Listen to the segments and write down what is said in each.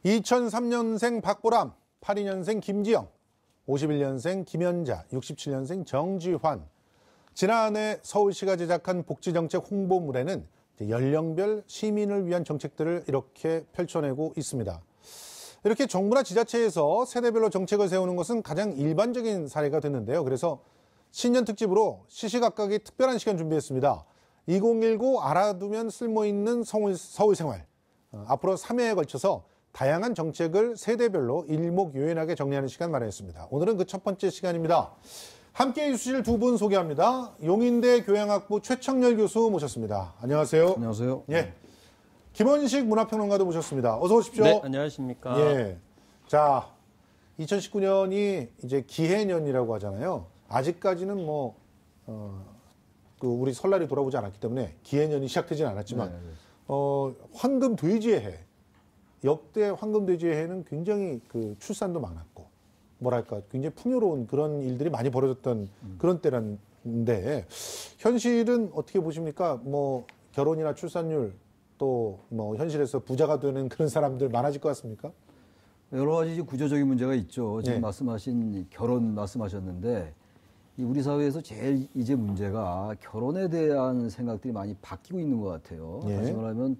2003년생 박보람, 82년생 김지영, 51년생 김연자, 67년생 정지환. 지난해 서울시가 제작한 복지정책 홍보물에는 연령별 시민을 위한 정책들을 이렇게 펼쳐내고 있습니다. 이렇게 정부나 지자체에서 세대별로 정책을 세우는 것은 가장 일반적인 사례가 됐는데요. 그래서 신년 특집으로 시시각각의 특별한 시간 준비했습니다. 2019 알아두면 쓸모있는 서울생활. 앞으로 3회에 걸쳐서 다양한 정책을 세대별로 일목요연하게 정리하는 시간 마련했습니다. 오늘은 그 첫 번째 시간입니다. 함께해 주실 두 분 소개합니다. 용인대 교양학부 최청렬 교수 모셨습니다. 안녕하세요. 안녕하세요. 예. 김원식 문화평론가도 모셨습니다. 어서 오십시오. 네, 안녕하십니까. 예. 자, 2019년이 이제 기해년이라고 하잖아요. 아직까지는 우리 설날이 돌아오지 않았기 때문에 기해년이 시작되진 않았지만, 황금 돼지의 해. 역대 황금 돼지의 해는 굉장히 그 출산도 많았고, 뭐랄까, 굉장히 풍요로운 그런 일들이 많이 벌어졌던 그런 때란데, 현실은 어떻게 보십니까? 결혼이나 출산율, 또 현실에서 부자가 되는 그런 사람들 많아질 것 같습니까? 여러 가지 구조적인 문제가 있죠. 지금 말씀하신 결혼 말씀하셨는데, 우리 사회에서 제일 이제 문제가 결혼에 대한 생각들이 많이 바뀌고 있는 것 같아요. 다시 말하면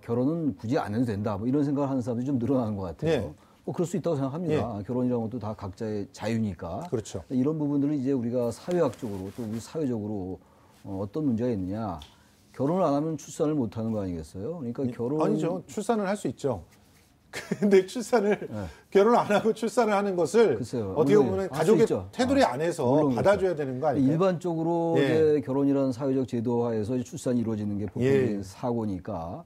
결혼은 굳이 안 해도 된다. 이런 생각을 하는 사람들이 좀 늘어나는 것 같아요. 그럴 수 있다고 생각합니다. 결혼이라는 것도 다 각자의 자유니까. 그렇죠. 이런 부분들을 이제 우리가 사회학적으로 또 우리 사회적으로 어떤 문제가 있느냐. 결혼을 안 하면 출산을 못 하는 거 아니겠어요? 그러니까 아니죠. 출산을 할 수 있죠. 근데 결혼 안 하고 출산을 하는 것을 글쎄요, 어떻게 보면 가족의 테두리 안에서 받아줘야 되는 거 아닐까요? 일반적으로 이제 결혼이라는 사회적 제도 하에서 출산이 이루어지는 게 보통적인 사고니까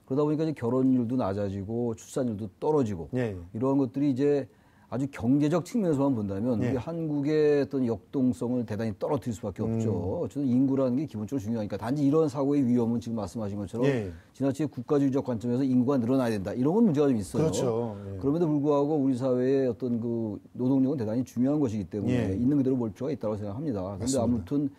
그러다 보니까 이제 결혼율도 낮아지고 출산율도 떨어지고 이러한 것들이 이제 아주 경제적 측면에서만 본다면 우리 한국의 어떤 역동성을 대단히 떨어뜨릴 수밖에 없죠. 어쨌든 인구라는 게 기본적으로 중요하니까 단지 이런 사고의 위험은 지금 말씀하신 것처럼 지나치게 국가주의적 관점에서 인구가 늘어나야 된다. 이런 건 문제가 좀 있어요. 그렇죠. 그럼에도 불구하고 우리 사회의 어떤 그 노동력은 대단히 중요한 것이기 때문에 있는 그대로 볼 필요가 있다고 생각합니다. 그런데 아무튼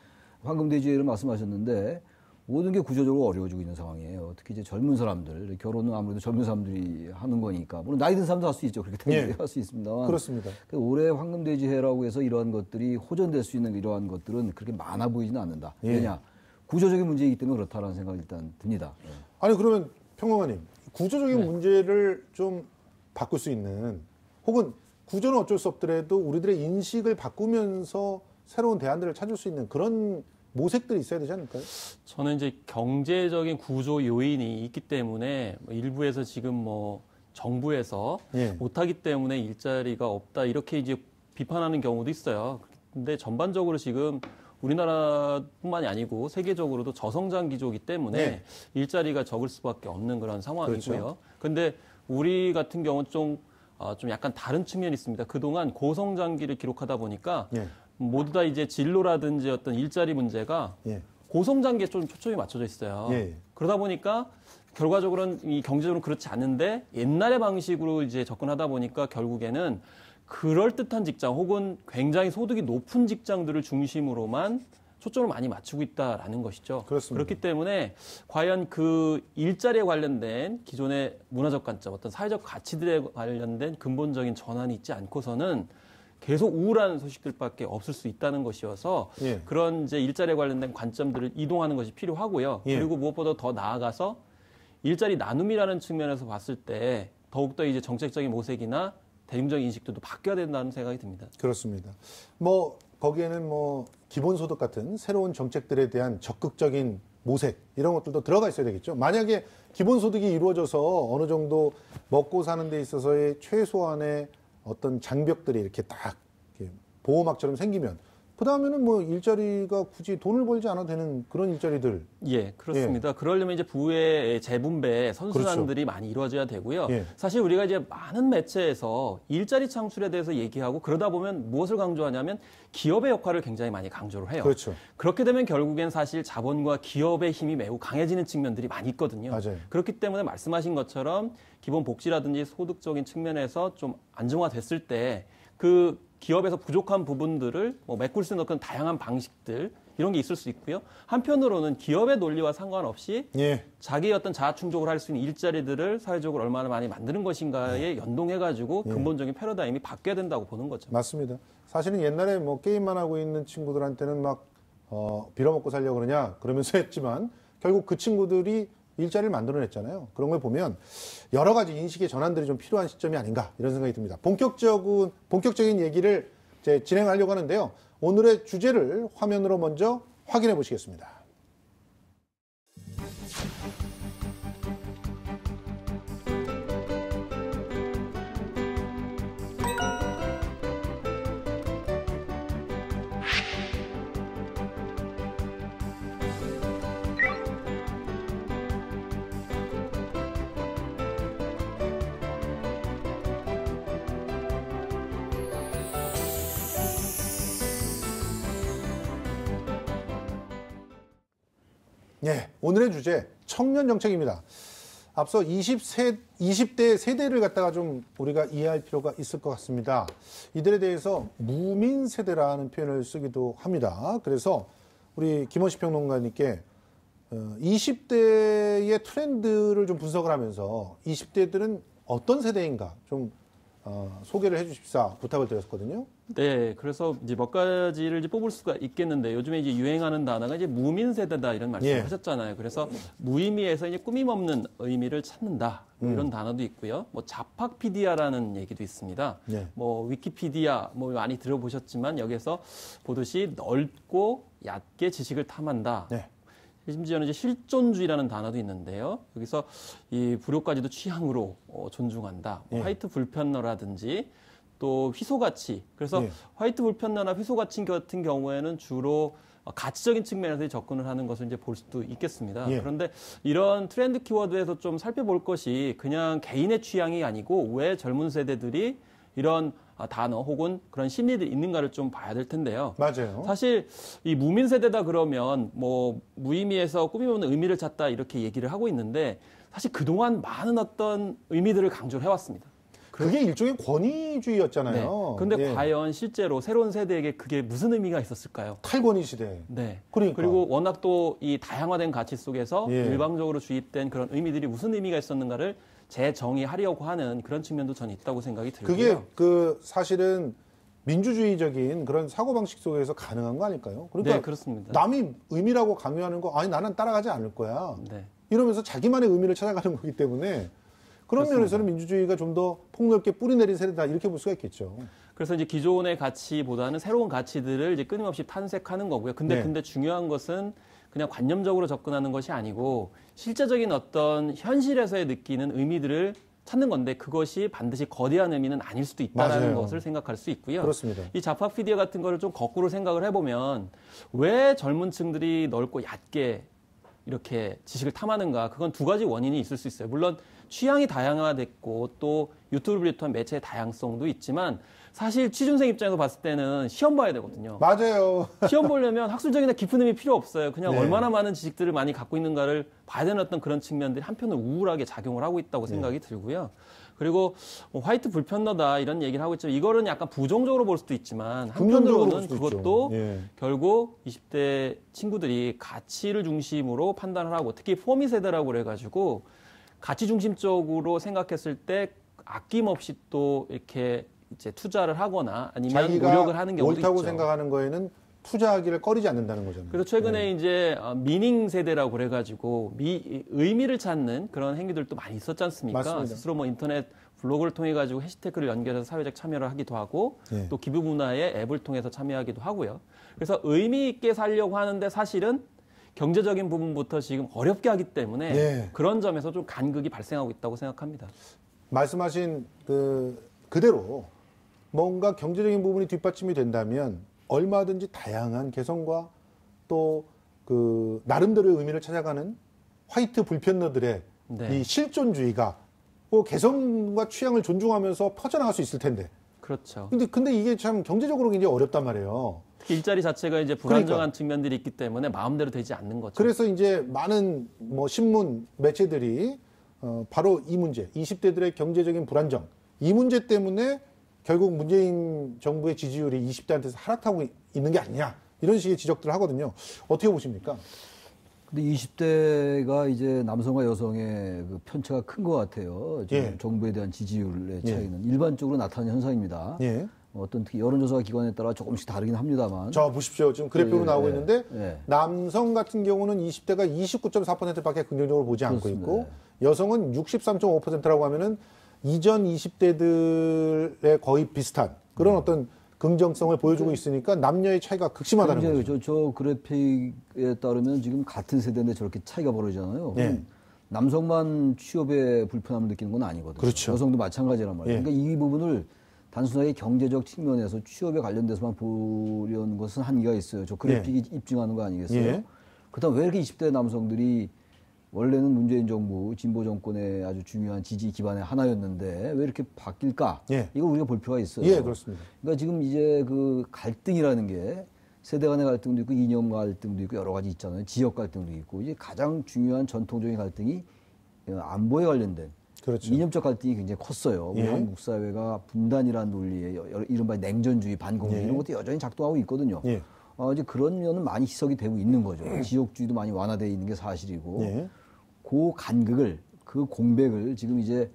황금돼지를 말씀하셨는데 모든 게 구조적으로 어려워지고 있는 상황이에요. 특히 이제 젊은 사람들, 결혼은 아무래도 젊은 사람들이 하는 거니까. 물론 나이 든 사람도 할 수 있죠. 그렇게 할 수 있습니다만. 그렇습니다. 올해 황금돼지 해라고 해서 이러한 것들이 호전될 수 있는 이러한 것들은 그렇게 많아 보이지는 않는다. 왜냐? 구조적인 문제이기 때문에 그렇다라는 생각이 일단 듭니다. 아니, 그러면 평론가님, 구조적인 문제를 좀 바꿀 수 있는, 혹은 구조는 어쩔 수 없더라도 우리들의 인식을 바꾸면서 새로운 대안들을 찾을 수 있는 그런 모색들이 있어야 되지 않을까요? 저는 이제 경제적인 구조 요인이 있기 때문에 일부에서 지금 정부에서 못하기 때문에 일자리가 없다 이렇게 이제 비판하는 경우도 있어요. 근데 전반적으로 지금 우리나라뿐만이 아니고 세계적으로도 저성장 기조이기 때문에 일자리가 적을 수밖에 없는 그런 상황이고요. 그런데 우리 같은 경우는 좀 약간 다른 측면이 있습니다. 그동안 고성장기를 기록하다 보니까 모두 다 이제 진로라든지 어떤 일자리 문제가 고성장기에 좀 초점이 맞춰져 있어요. 그러다 보니까 결과적으로는 이 경제적으로 그렇지 않은데 옛날의 방식으로 이제 접근하다 보니까 결국에는 그럴듯한 직장 혹은 굉장히 소득이 높은 직장들을 중심으로만 초점을 많이 맞추고 있다라는 것이죠. 그렇습니다. 그렇기 때문에 과연 그 일자리에 관련된 기존의 문화적 관점, 어떤 사회적 가치들에 관련된 근본적인 전환이 있지 않고서는 계속 우울한 소식들밖에 없을 수 있다는 것이어서 그런 이제 일자리에 관련된 관점들을 이동하는 것이 필요하고요. 그리고 무엇보다 더 나아가서 일자리 나눔이라는 측면에서 봤을 때 더욱더 이제 정책적인 모색이나 대중적인 인식도 바뀌어야 된다는 생각이 듭니다. 그렇습니다. 거기에는 기본소득 같은 새로운 정책들에 대한 적극적인 모색 이런 것들도 들어가 있어야 되겠죠. 만약에 기본소득이 이루어져서 어느 정도 먹고 사는 데 있어서의 최소한의 어떤 장벽들이 이렇게 딱 보호막처럼 생기면 그 다음에는 일자리가 굳이 돈을 벌지 않아도 되는 그런 일자리들. 그렇습니다. 그러려면 이제 부의 재분배 선순환들이 많이 이루어져야 되고요. 사실 우리가 이제 많은 매체에서 일자리 창출에 대해서 얘기하고 그러다 보면 무엇을 강조하냐면 기업의 역할을 굉장히 많이 강조를 해요. 그렇게 되면 결국엔 사실 자본과 기업의 힘이 매우 강해지는 측면들이 많이 있거든요. 그렇기 때문에 말씀하신 것처럼 기본 복지라든지 소득적인 측면에서 좀 안정화됐을 때 그 기업에서 부족한 부분들을 메꿀 수 있는 그런 다양한 방식들 이런 게 있을 수 있고요. 한편으로는 기업의 논리와 상관없이 예. 자기의 어떤 자아충족을 할 수 있는 일자리들을 사회적으로 얼마나 많이 만드는 것인가에 연동해가지고 근본적인 패러다임이 바뀌어야 된다고 보는 거죠. 맞습니다. 사실은 옛날에 뭐 게임만 하고 있는 친구들한테는 막 빌어먹고 살려고 그러냐 그러면서 했지만 결국 그 친구들이 일자리를 만들어냈잖아요. 그런 걸 보면 여러 가지 인식의 전환들이 좀 필요한 시점이 아닌가 이런 생각이 듭니다. 본격적인 얘기를 이제 진행하려고 하는데요. 오늘의 주제를 화면으로 먼저 확인해 보시겠습니다. 네, 오늘의 주제 청년 정책입니다. 앞서 20대 세대를 갖다가 좀 우리가 이해할 필요가 있을 것 같습니다. 이들에 대해서 무민 세대라는 표현을 쓰기도 합니다. 그래서 우리 김원식 평론가님께 20대의 트렌드를 좀 분석을 하면서 20대들은 어떤 세대인가 좀 소개를 해주십사 부탁을 드렸거든요. 네, 그래서 이제 몇 가지를 이제 뽑을 수가 있겠는데 요즘에 이제 유행하는 단어가 이제 무민 세대다 이런 말씀을 예. 하셨잖아요. 그래서 무의미에서 이제 꾸밈 없는 의미를 찾는다 이런 단어도 있고요. 뭐 자팍피디아라는 얘기도 있습니다. 예. 뭐 위키피디아 뭐 많이 들어보셨지만 여기서 보듯이 넓고 얕게 지식을 탐한다. 네. 심지어는 이제 실존주의라는 단어도 있는데요. 여기서 이 불효까지도 취향으로 존중한다. 예. 화이트 불편러라든지 또 휘소가치. 그래서 예. 화이트 불편러나 휘소가치 같은 경우에는 주로 가치적인 측면에서 접근을 하는 것을 이제 볼 수도 있겠습니다. 예. 그런데 이런 트렌드 키워드에서 좀 살펴볼 것이 그냥 개인의 취향이 아니고 왜 젊은 세대들이 이런 단어 혹은 그런 심리들이 있는가를 좀 봐야 될 텐데요. 맞아요. 사실 이 무민 세대다 그러면 뭐 무의미에서 꾸밈 없는 의미를 찾다 이렇게 얘기를 하고 있는데 사실 그동안 많은 어떤 의미들을 강조를 해왔습니다. 그게 일종의 권위주의였잖아요. 네. 그런데 예. 과연 실제로 새로운 세대에게 그게 무슨 의미가 있었을까요? 탈권위 시대. 네. 그러니까. 그리고 워낙 또 이 다양화된 가치 속에서 예. 일방적으로 주입된 그런 의미들이 무슨 의미가 있었는가를 재정의하려고 하는 그런 측면도 저는 있다고 생각이 들고요. 그게 그 사실은 민주주의적인 그런 사고방식 속에서 가능한 거 아닐까요? 그러니까 네, 그렇습니다. 남이 의미라고 강요하는 거 아니 나는 따라가지 않을 거야. 네. 이러면서 자기만의 의미를 찾아가는 거기 때문에 그런 그렇습니다. 면에서는 민주주의가 좀 더 폭넓게 뿌리내린 세대다 이렇게 볼 수가 있겠죠. 그래서 이제 기존의 가치보다는 새로운 가치들을 이제 끊임없이 탐색하는 거고요. 근데 네. 중요한 것은 그냥 관념적으로 접근하는 것이 아니고 실제적인 어떤 현실에서의 느끼는 의미들을 찾는 건데 그것이 반드시 거대한 의미는 아닐 수도 있다는 맞아요. 것을 생각할 수 있고요. 그렇습니다. 이 자파피디아 같은 거를 좀 거꾸로 생각을 해보면 왜 젊은 층들이 넓고 얕게 이렇게 지식을 탐하는가? 그건 두 가지 원인이 있을 수 있어요. 물론 취향이 다양화됐고 또 유튜브를 비롯한 매체의 다양성도 있지만 사실 취준생 입장에서 봤을 때는 시험 봐야 되거든요. 맞아요. 시험 보려면 학술적이나 깊은 의미 필요 없어요. 그냥 네. 얼마나 많은 지식들을 많이 갖고 있는가를 봐야 되는 어떤 그런 측면들이 한편으로 우울하게 작용을 하고 있다고 생각이 들고요. 그리고 화이트 불편러다 이런 얘기를 하고 있죠. 이거는 약간 부정적으로 볼 수도 있지만 한편으로는 그것도 예. 결국 20대 친구들이 가치를 중심으로 판단을 하고 특히 포미 세대라고 그래가지고 가치 중심적으로 생각했을 때 아낌없이 또 이렇게 이제 투자를 하거나 아니면 노력을 하는 경우도 옳다고 있죠. 생각하는 거에는 투자하기를 꺼리지 않는다는 거잖아요. 그래서 최근에 이제 미닝 세대라고 그래가지고 의미를 찾는 그런 행위들도 많이 있었지 않습니까? 맞습니다. 스스로 뭐 인터넷 블로그를 통해 가지고 해시태그를 연결해서 사회적 참여를 하기도 하고 네. 또 기부 문화의 앱을 통해서 참여하기도 하고요. 그래서 의미 있게 살려고 하는데 사실은 경제적인 부분부터 지금 어렵게 하기 때문에 네. 그런 점에서 좀 간극이 발생하고 있다고 생각합니다. 말씀하신 그대로 뭔가 경제적인 부분이 뒷받침이 된다면 얼마든지 다양한 개성과 또 그 나름대로의 의미를 찾아가는 화이트 불편러들의 네. 이 실존주의가 그 개성과 취향을 존중하면서 퍼져나갈 수 있을 텐데. 그렇죠. 근데 이게 참 경제적으로 굉장히 어렵단 말이에요. 특히 일자리 자체가 이제 불안정한 그러니까. 측면들이 있기 때문에 마음대로 되지 않는 거죠. 그래서 이제 많은 뭐 신문 매체들이 바로 이 문제, 20대들의 경제적인 불안정, 이 문제 때문에 결국 문재인 정부의 지지율이 20대한테서 하락하고 있는 게 아니냐 이런 식의 지적들을 하거든요. 어떻게 보십니까? 근데 20대가 이제 남성과 여성의 그 편차가 큰 것 같아요. 지금 정부에 대한 지지율의 차이는 일반적으로 나타나는 현상입니다. 어떤 특히 여론조사 기관에 따라 조금씩 다르긴 합니다만. 자, 보십시오. 지금 그래픽으로 나오고 있는데 남성 같은 경우는 20대가 29.4%밖에 긍정적으로 보지 않고 있고 여성은 63.5%라고 하면은 이전 20대들의 거의 비슷한 그런 어떤 긍정성을 보여주고 있으니까 남녀의 차이가 극심하다는 거죠. 저 그래픽에 따르면 지금 같은 세대인데 저렇게 차이가 벌어지잖아요. 남성만 취업에 불편함을 느끼는 건 아니거든요. 그렇죠. 여성도 마찬가지란 말이에요. 그러니까 이 부분을 단순하게 경제적 측면에서 취업에 관련돼서만 보려는 것은 한계가 있어요. 저 그래픽이 입증하는 거 아니겠어요? 그다음 왜 이렇게 20대 남성들이 원래는 문재인 정부 진보 정권의 아주 중요한 지지 기반의 하나였는데 왜 이렇게 바뀔까? 이거 우리가 볼 필요가 있어요. 그렇습니다. 그러니까 지금 이제 그 갈등이라는 게 세대 간의 갈등도 있고 이념 갈등도 있고 여러 가지 있잖아요. 지역 갈등도 있고 이제 가장 중요한 전통적인 갈등이 안보에 관련된 그렇죠. 이념적 갈등이 굉장히 컸어요. 우리 한국 사회가 분단이라는 논리에 이른바 냉전주의, 반공주의 이런 것도 여전히 작동하고 있거든요. 이제 그런 면은 많이 희석이 되고 있는 거죠. 지역주의도 많이 완화되어 있는 게 사실이고 그 간극을, 그 공백을 지금 이제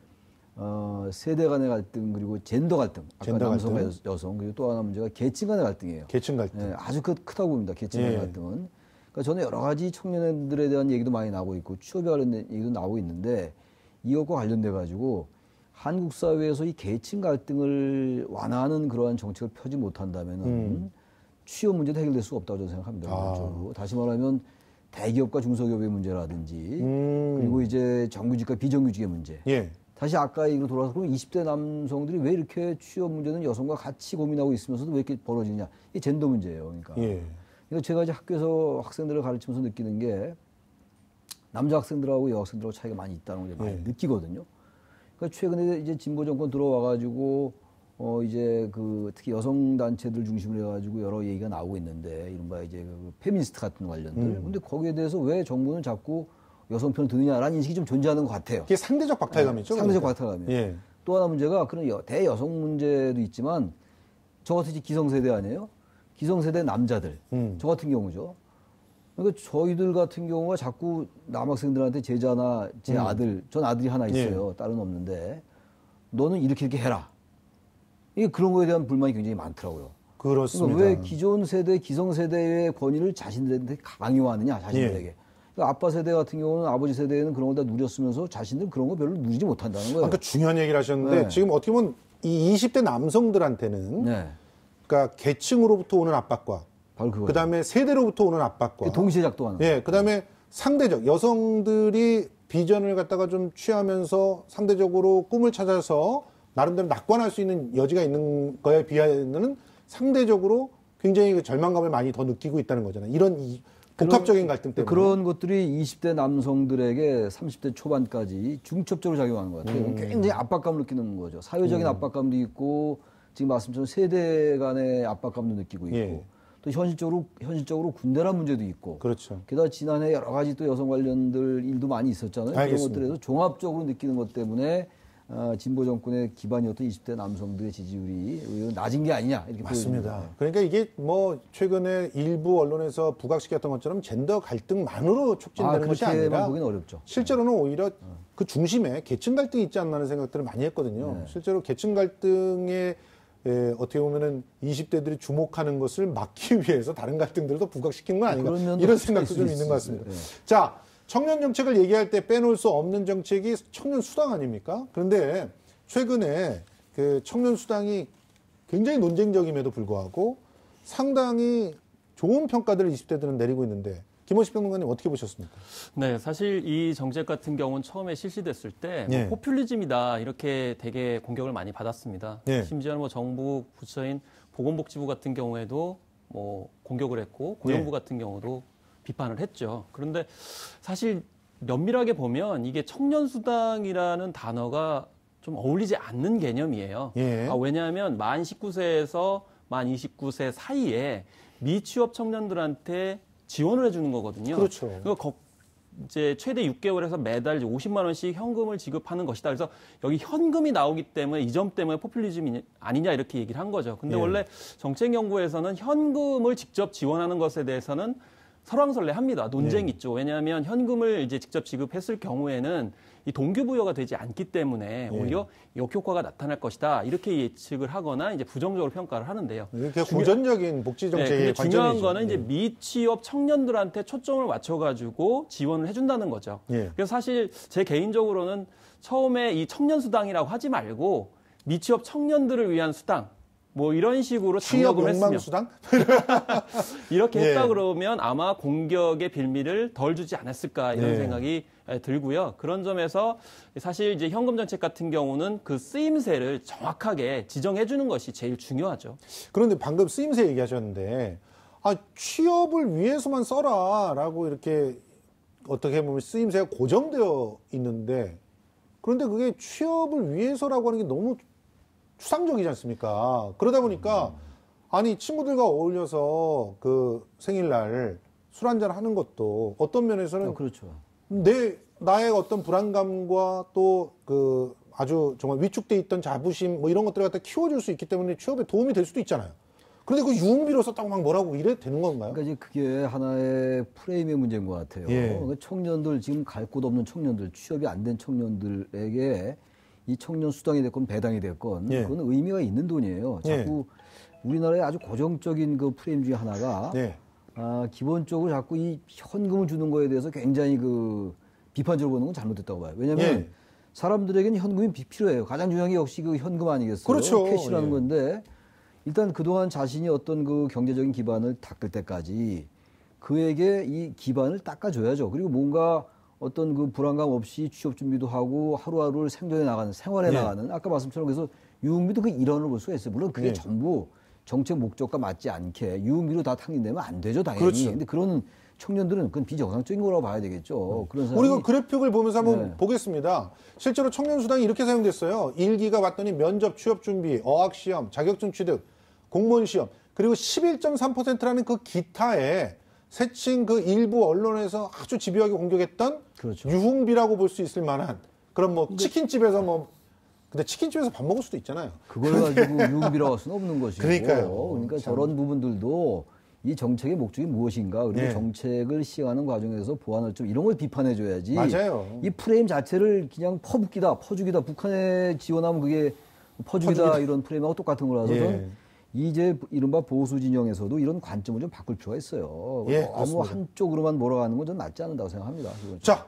세대 간의 갈등 그리고 젠더 갈등, 아까 남성과 여성 그리고 또 하나 문제가 계층 간의 갈등이에요. 계층 갈등. 아주 크다고 봅니다. 계층 간의 갈등은. 그러니까 저는 여러 가지 청년들에 대한 얘기도 많이 나오고 있고 취업에 관련된 얘기도 나오고 있는데 이것과 관련돼 가지고 한국 사회에서 이 계층 갈등을 완화하는 그러한 정책을 펴지 못한다면은 취업 문제도 해결될 수가 없다고 저는 생각합니다. 다시 말하면 대기업과 중소기업의 문제라든지 그리고 이제 정규직과 비정규직의 문제. 다시 아까 얘기로 돌아서 그럼 20대 남성들이 왜 이렇게 취업 문제는 여성과 같이 고민하고 있으면서도 왜 이렇게 벌어지냐? 이게 젠더 문제예요. 그러니까 제가 이제 학교에서 학생들을 가르치면서 느끼는 게 남자 학생들하고 여학생들하고 차이가 많이 있다는 걸 많이 느끼거든요. 그러니까 최근에 이제 진보 정권 들어와가지고 이제 그 특히 여성 단체들 중심으로 해가지고 여러 얘기가 나오고 있는데 이른바 이제 그 페미니스트 같은 관련들. 근데 거기에 대해서 왜 정부는 자꾸 여성 편을 드느냐라는 인식이 좀 존재하는 것 같아요. 그게 상대적 박탈감이죠. 상대적 박탈감이에요. 또 하나 문제가 그런 대여성 문제도 있지만 저 같은 기성세대 아니에요? 기성세대 남자들. 저 같은 경우죠. 그러니까 저희들 같은 경우가 자꾸 남학생들한테 제자나 제 아들, 전 아들이 하나 있어요. 딸은 없는데 너는 이렇게 해라. 이게 그런 거에 대한 불만이 굉장히 많더라고요. 그렇습니다. 그러니까 왜 기존 세대, 기성세대의 권위를 자신들한테 강요하느냐, 자신들에게. 그러니까 아빠 세대 같은 경우는 아버지 세대에는 그런 걸 다 누렸으면서 자신들은 그런 거 별로 누리지 못한다는 거예요. 그러니까 중요한 얘기를 하셨는데 지금 어떻게 보면 이 20대 남성들한테는 그러니까 계층으로부터 오는 압박과 그다음에 세대로부터 오는 압박과 동시에 작동하는 그다음에 상대적 여성들이 비전을 갖다가 좀 취하면서 상대적으로 꿈을 찾아서 나름대로 낙관할 수 있는 여지가 있는 거에 비하면은 상대적으로 굉장히 그 절망감을 많이 더 느끼고 있다는 거잖아요. 이런 복합적인 갈등 때문에. 그런 것들이 20대 남성들에게 30대 초반까지 중첩적으로 작용하는 것 같아요. 굉장히 압박감을 느끼는 거죠. 사회적인 압박감도 있고 지금 말씀처럼 세대 간의 압박감도 느끼고 있고 또 현실적으로 군대란 문제도 있고. 그렇죠. 게다가 지난해 여러 가지 또 여성 관련들 일도 많이 있었잖아요. 알겠습니다. 그런 것들에서 종합적으로 느끼는 것 때문에 진보 정권의 기반이었던 20대 남성들의 지지율이 낮은 게 아니냐 이렇게 맞습니다. 보여집니다. 그러니까 이게 뭐 최근에 일부 언론에서 부각시켰던 것처럼 젠더 갈등만으로 촉진되는 것이 아니라 보기는 어렵죠. 실제로는 오히려 그 중심에 계층 갈등이 있지 않나 하는 생각들을 많이 했거든요. 실제로 계층 갈등에 어떻게 보면은 20대들이 주목하는 것을 막기 위해서 다른 갈등들도 부각시킨 건 아닌가 이런 생각도 좀 있는 것 같습니다. 자, 청년 정책을 얘기할 때 빼놓을 수 없는 정책이 청년 수당 아닙니까? 그런데 최근에 그 청년 수당이 굉장히 논쟁적임에도 불구하고 상당히 좋은 평가들을 20대들은 내리고 있는데 김원식 평론가님 어떻게 보셨습니까? 네, 사실 이 정책 같은 경우는 처음에 실시됐을 때 뭐 포퓰리즘이다 이렇게 되게 공격을 많이 받았습니다. 심지어는 뭐 정부 부처인 보건복지부 같은 경우에도 뭐 공격을 했고 고용부 같은 경우도 비판을 했죠. 그런데 사실 면밀하게 보면 이게 청년수당이라는 단어가 좀 어울리지 않는 개념이에요. 왜냐하면 만 19세에서 만 29세 사이에 미취업 청년들한테 지원을 해주는 거거든요. 그렇죠. 이제 최대 6개월에서 매달 이제 50만 원씩 현금을 지급하는 것이다. 그래서 여기 현금이 나오기 때문에 이 점 때문에 포퓰리즘이 아니냐 이렇게 얘기를 한 거죠. 근데 원래 정책연구에서는 현금을 직접 지원하는 것에 대해서는 설왕설래합니다. 논쟁이 있죠. 왜냐하면 현금을 이제 직접 지급했을 경우에는 이 동기부여가 되지 않기 때문에 오히려 역효과가 나타날 것이다. 이렇게 예측을 하거나 이제 부정적으로 평가를 하는데요. 이렇게 고전적인 복지 정책의 관점이죠. 중요한 거는 이제 미취업 청년들한테 초점을 맞춰가지고 지원을 해준다는 거죠. 그래서 사실 제 개인적으로는 처음에 이 청년 수당이라고 하지 말고 미취업 청년들을 위한 수당. 뭐 이런 식으로 취업 욕망 수당 이렇게 했다 그러면 아마 공격의 빌미를 덜 주지 않았을까 이런 생각이 들고요. 그런 점에서 사실 이제 현금 정책 같은 경우는 그 쓰임새를 정확하게 지정해 주는 것이 제일 중요하죠. 그런데 방금 쓰임새 얘기하셨는데 취업을 위해서만 써라라고 이렇게 어떻게 보면 쓰임새가 고정되어 있는데 그런데 그게 취업을 위해서라고 하는 게 너무 추상적이지 않습니까? 그러다 보니까 아니 친구들과 어울려서 그 생일날 술 한잔 하는 것도 어떤 면에서는 그렇죠. 나의 어떤 불안감과 또 그 아주 정말 위축돼 있던 자부심 뭐 이런 것들을 갖다 키워줄 수 있기 때문에 취업에 도움이 될 수도 있잖아요. 그런데 그 유흥비로 썼다고 막 뭐라고 이래 되는 건가요? 그러니까 이제 그게 하나의 프레임의 문제인 것 같아요. 그러니까 청년들 지금 갈 곳 없는 청년들, 취업이 안 된 청년들에게 이 청년 수당이 됐건 배당이 됐건 그건 의미가 있는 돈이에요. 자꾸 우리나라의 아주 고정적인 그 프레임 중에 하나가 기본적으로 자꾸 이 현금을 주는 거에 대해서 굉장히 그 비판적으로 보는 건 잘못됐다고 봐요. 왜냐하면 사람들에게는 현금이 필요해요. 가장 중요한 게 역시 그 현금 아니겠어요? 그렇죠. 캐시라는 건데 일단 그동안 자신이 어떤 그 경제적인 기반을 닦을 때까지 그에게 이 기반을 닦아줘야죠. 그리고 뭔가 어떤 그 불안감 없이 취업 준비도 하고 하루하루를 생존해 나가는, 생활해 나가는, 아까 말씀처럼 그래서 유흥비도 그 일환을 볼 수가 있어요. 물론 그게 전부 정책 목적과 맞지 않게 유흥비로 다 탕진되면 안 되죠, 당연히. 그렇죠. 근데 그런 청년들은 그건 비정상적인 거라고 봐야 되겠죠. 그런 사람이 우리가 그래픽을 보면서 한번 보겠습니다. 실제로 청년수당이 이렇게 사용됐어요. 1기가 봤더니 면접, 취업준비, 어학시험, 자격증 취득, 공무원시험, 그리고 11.3%라는 그 기타에 새칭 그 일부 언론에서 아주 집요하게 공격했던 유흥비라고 볼 수 있을 만한 그런 뭐 치킨집에서 뭐 근데 치킨집에서 밥 먹을 수도 있잖아요. 그걸 가지고 유흥비라고 할 수는 없는 것이고. 그러니까요. 그러니까 저런 부분들도 이 정책의 목적이 무엇인가 그리고 예. 정책을 시행하는 과정에서 보완을 좀 이런 걸 비판해줘야지. 맞아요. 이 프레임 자체를 그냥 퍼주기다. 북한에 지원하면 그게 퍼주기다 이런 프레임하고 똑같은 거라서 예. 이제 이른바 보수 진영에서도 이런 관점을 좀 바꿀 필요가 있어요. 예, 너무 그렇습니다. 한쪽으로만 몰아가는 건 좀 맞지 않는다고 생각합니다. 자,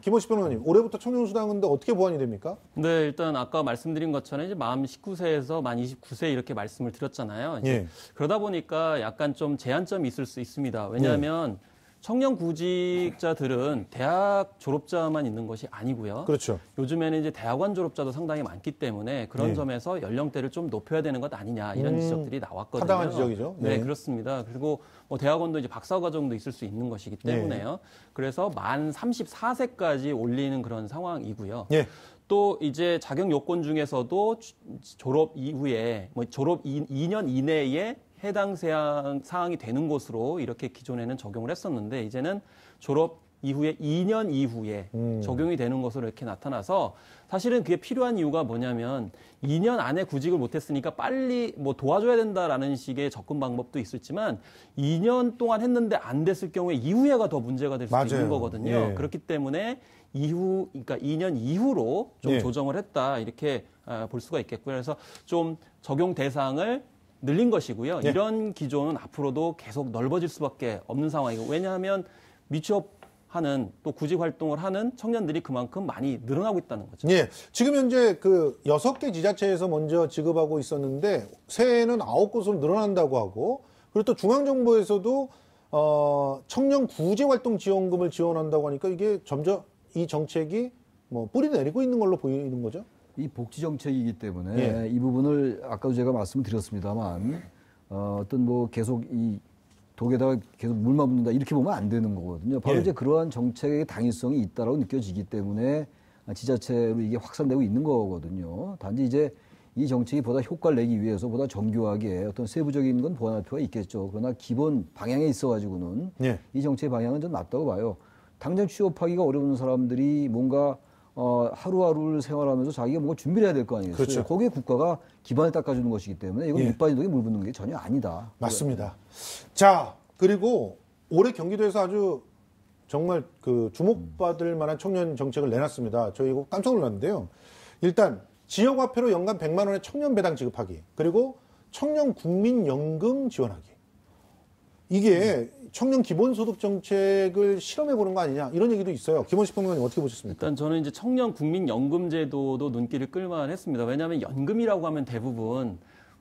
김원식 변호사님, 올해부터 청년수당은 어떻게 보완이 됩니까? 네, 일단 아까 말씀드린 것처럼 이제 만 19세에서 만 29세 이렇게 말씀을 드렸잖아요. 이제 예. 그러다 보니까 약간 좀 제한점이 있을 수 있습니다. 왜냐하면 청년 구직자들은 대학 졸업자만 있는 것이 아니고요. 그렇죠. 요즘에는 이제 대학원 졸업자도 상당히 많기 때문에 그런 점에서 연령대를 좀 높여야 되는 것 아니냐 이런 지적들이 나왔거든요. 타당한 지적이죠. 네, 그렇습니다. 그리고 뭐 대학원도 이제 박사과정도 있을 수 있는 것이기 때문에요. 그래서 만 34세까지 올리는 그런 상황이고요. 예. 또 이제 자격 요건 중에서도 졸업 이후에 뭐 졸업 2년 이내에 해당 사항이 되는 것으로 이렇게 기존에는 적용을 했었는데 이제는 졸업 이후에 2년 이후에 적용이 되는 것으로 이렇게 나타나서 사실은 그게 필요한 이유가 뭐냐면 2년 안에 구직을 못했으니까 빨리 뭐 도와줘야 된다라는 식의 접근 방법도 있었지만 2년 동안 했는데 안 됐을 경우에 이후에가 더 문제가 될 수도 있는 거거든요. 예. 그렇기 때문에 그러니까 2년 이후로 좀 조정을 했다 이렇게 볼 수가 있겠고요. 그래서 좀 적용 대상을 늘린 것이고요. 이런 기조는 앞으로도 계속 넓어질 수밖에 없는 상황이고 왜냐하면 미취업하는 또 구직 활동을 하는 청년들이 그만큼 많이 늘어나고 있다는 거죠. 예. 지금 현재 그 6개 지자체에서 먼저 지급하고 있었는데 새해에는 9곳으로 늘어난다고 하고 그리고 또 중앙정부에서도 청년 구제활동 지원금을 지원한다고 하니까 이게 점점 이 정책이 뭐 뿌리 내리고 있는 걸로 보이는 거죠. 이 복지 정책이기 때문에 이 부분을 아까도 제가 말씀을 드렸습니다만 어떤 뭐 계속 이 독에다가 계속 물만 붓는다 이렇게 보면 안 되는 거거든요. 바로 이제 그러한 정책의 당위성이 있다라고 느껴지기 때문에 지자체로 이게 확산되고 있는 거거든요. 단지 이제 이 정책이 보다 효과를 내기 위해서 보다 정교하게 어떤 세부적인 건 보완할 필요가 있겠죠. 그러나 기본 방향에 있어가지고는 이 정책의 방향은 좀 맞다고 봐요. 당장 취업하기가 어려운 사람들이 뭔가 하루하루를 생활하면서 자기가 뭔가 준비를 해야 될 거 아니겠어요? 그렇죠. 거기에 국가가 기반을 닦아주는 것이기 때문에 이건 밑 빠진 독에 물 붓는 게 전혀 아니다. 맞습니다. 자, 그리고 올해 경기도에서 아주 정말 그 주목받을 만한 청년 정책을 내놨습니다. 저희 이거 깜짝 놀랐는데요. 일단 지역화폐로 연간 100만 원의 청년 배당 지급하기, 그리고 청년 국민연금 지원하기. 이게 청년 기본소득 정책을 실험해 보는 거 아니냐, 이런 얘기도 있어요. 김원식 평론가님 어떻게 보셨습니까? 일단 저는 이제 청년 국민연금 제도도 눈길을 끌만 했습니다. 왜냐하면 연금이라고 하면 대부분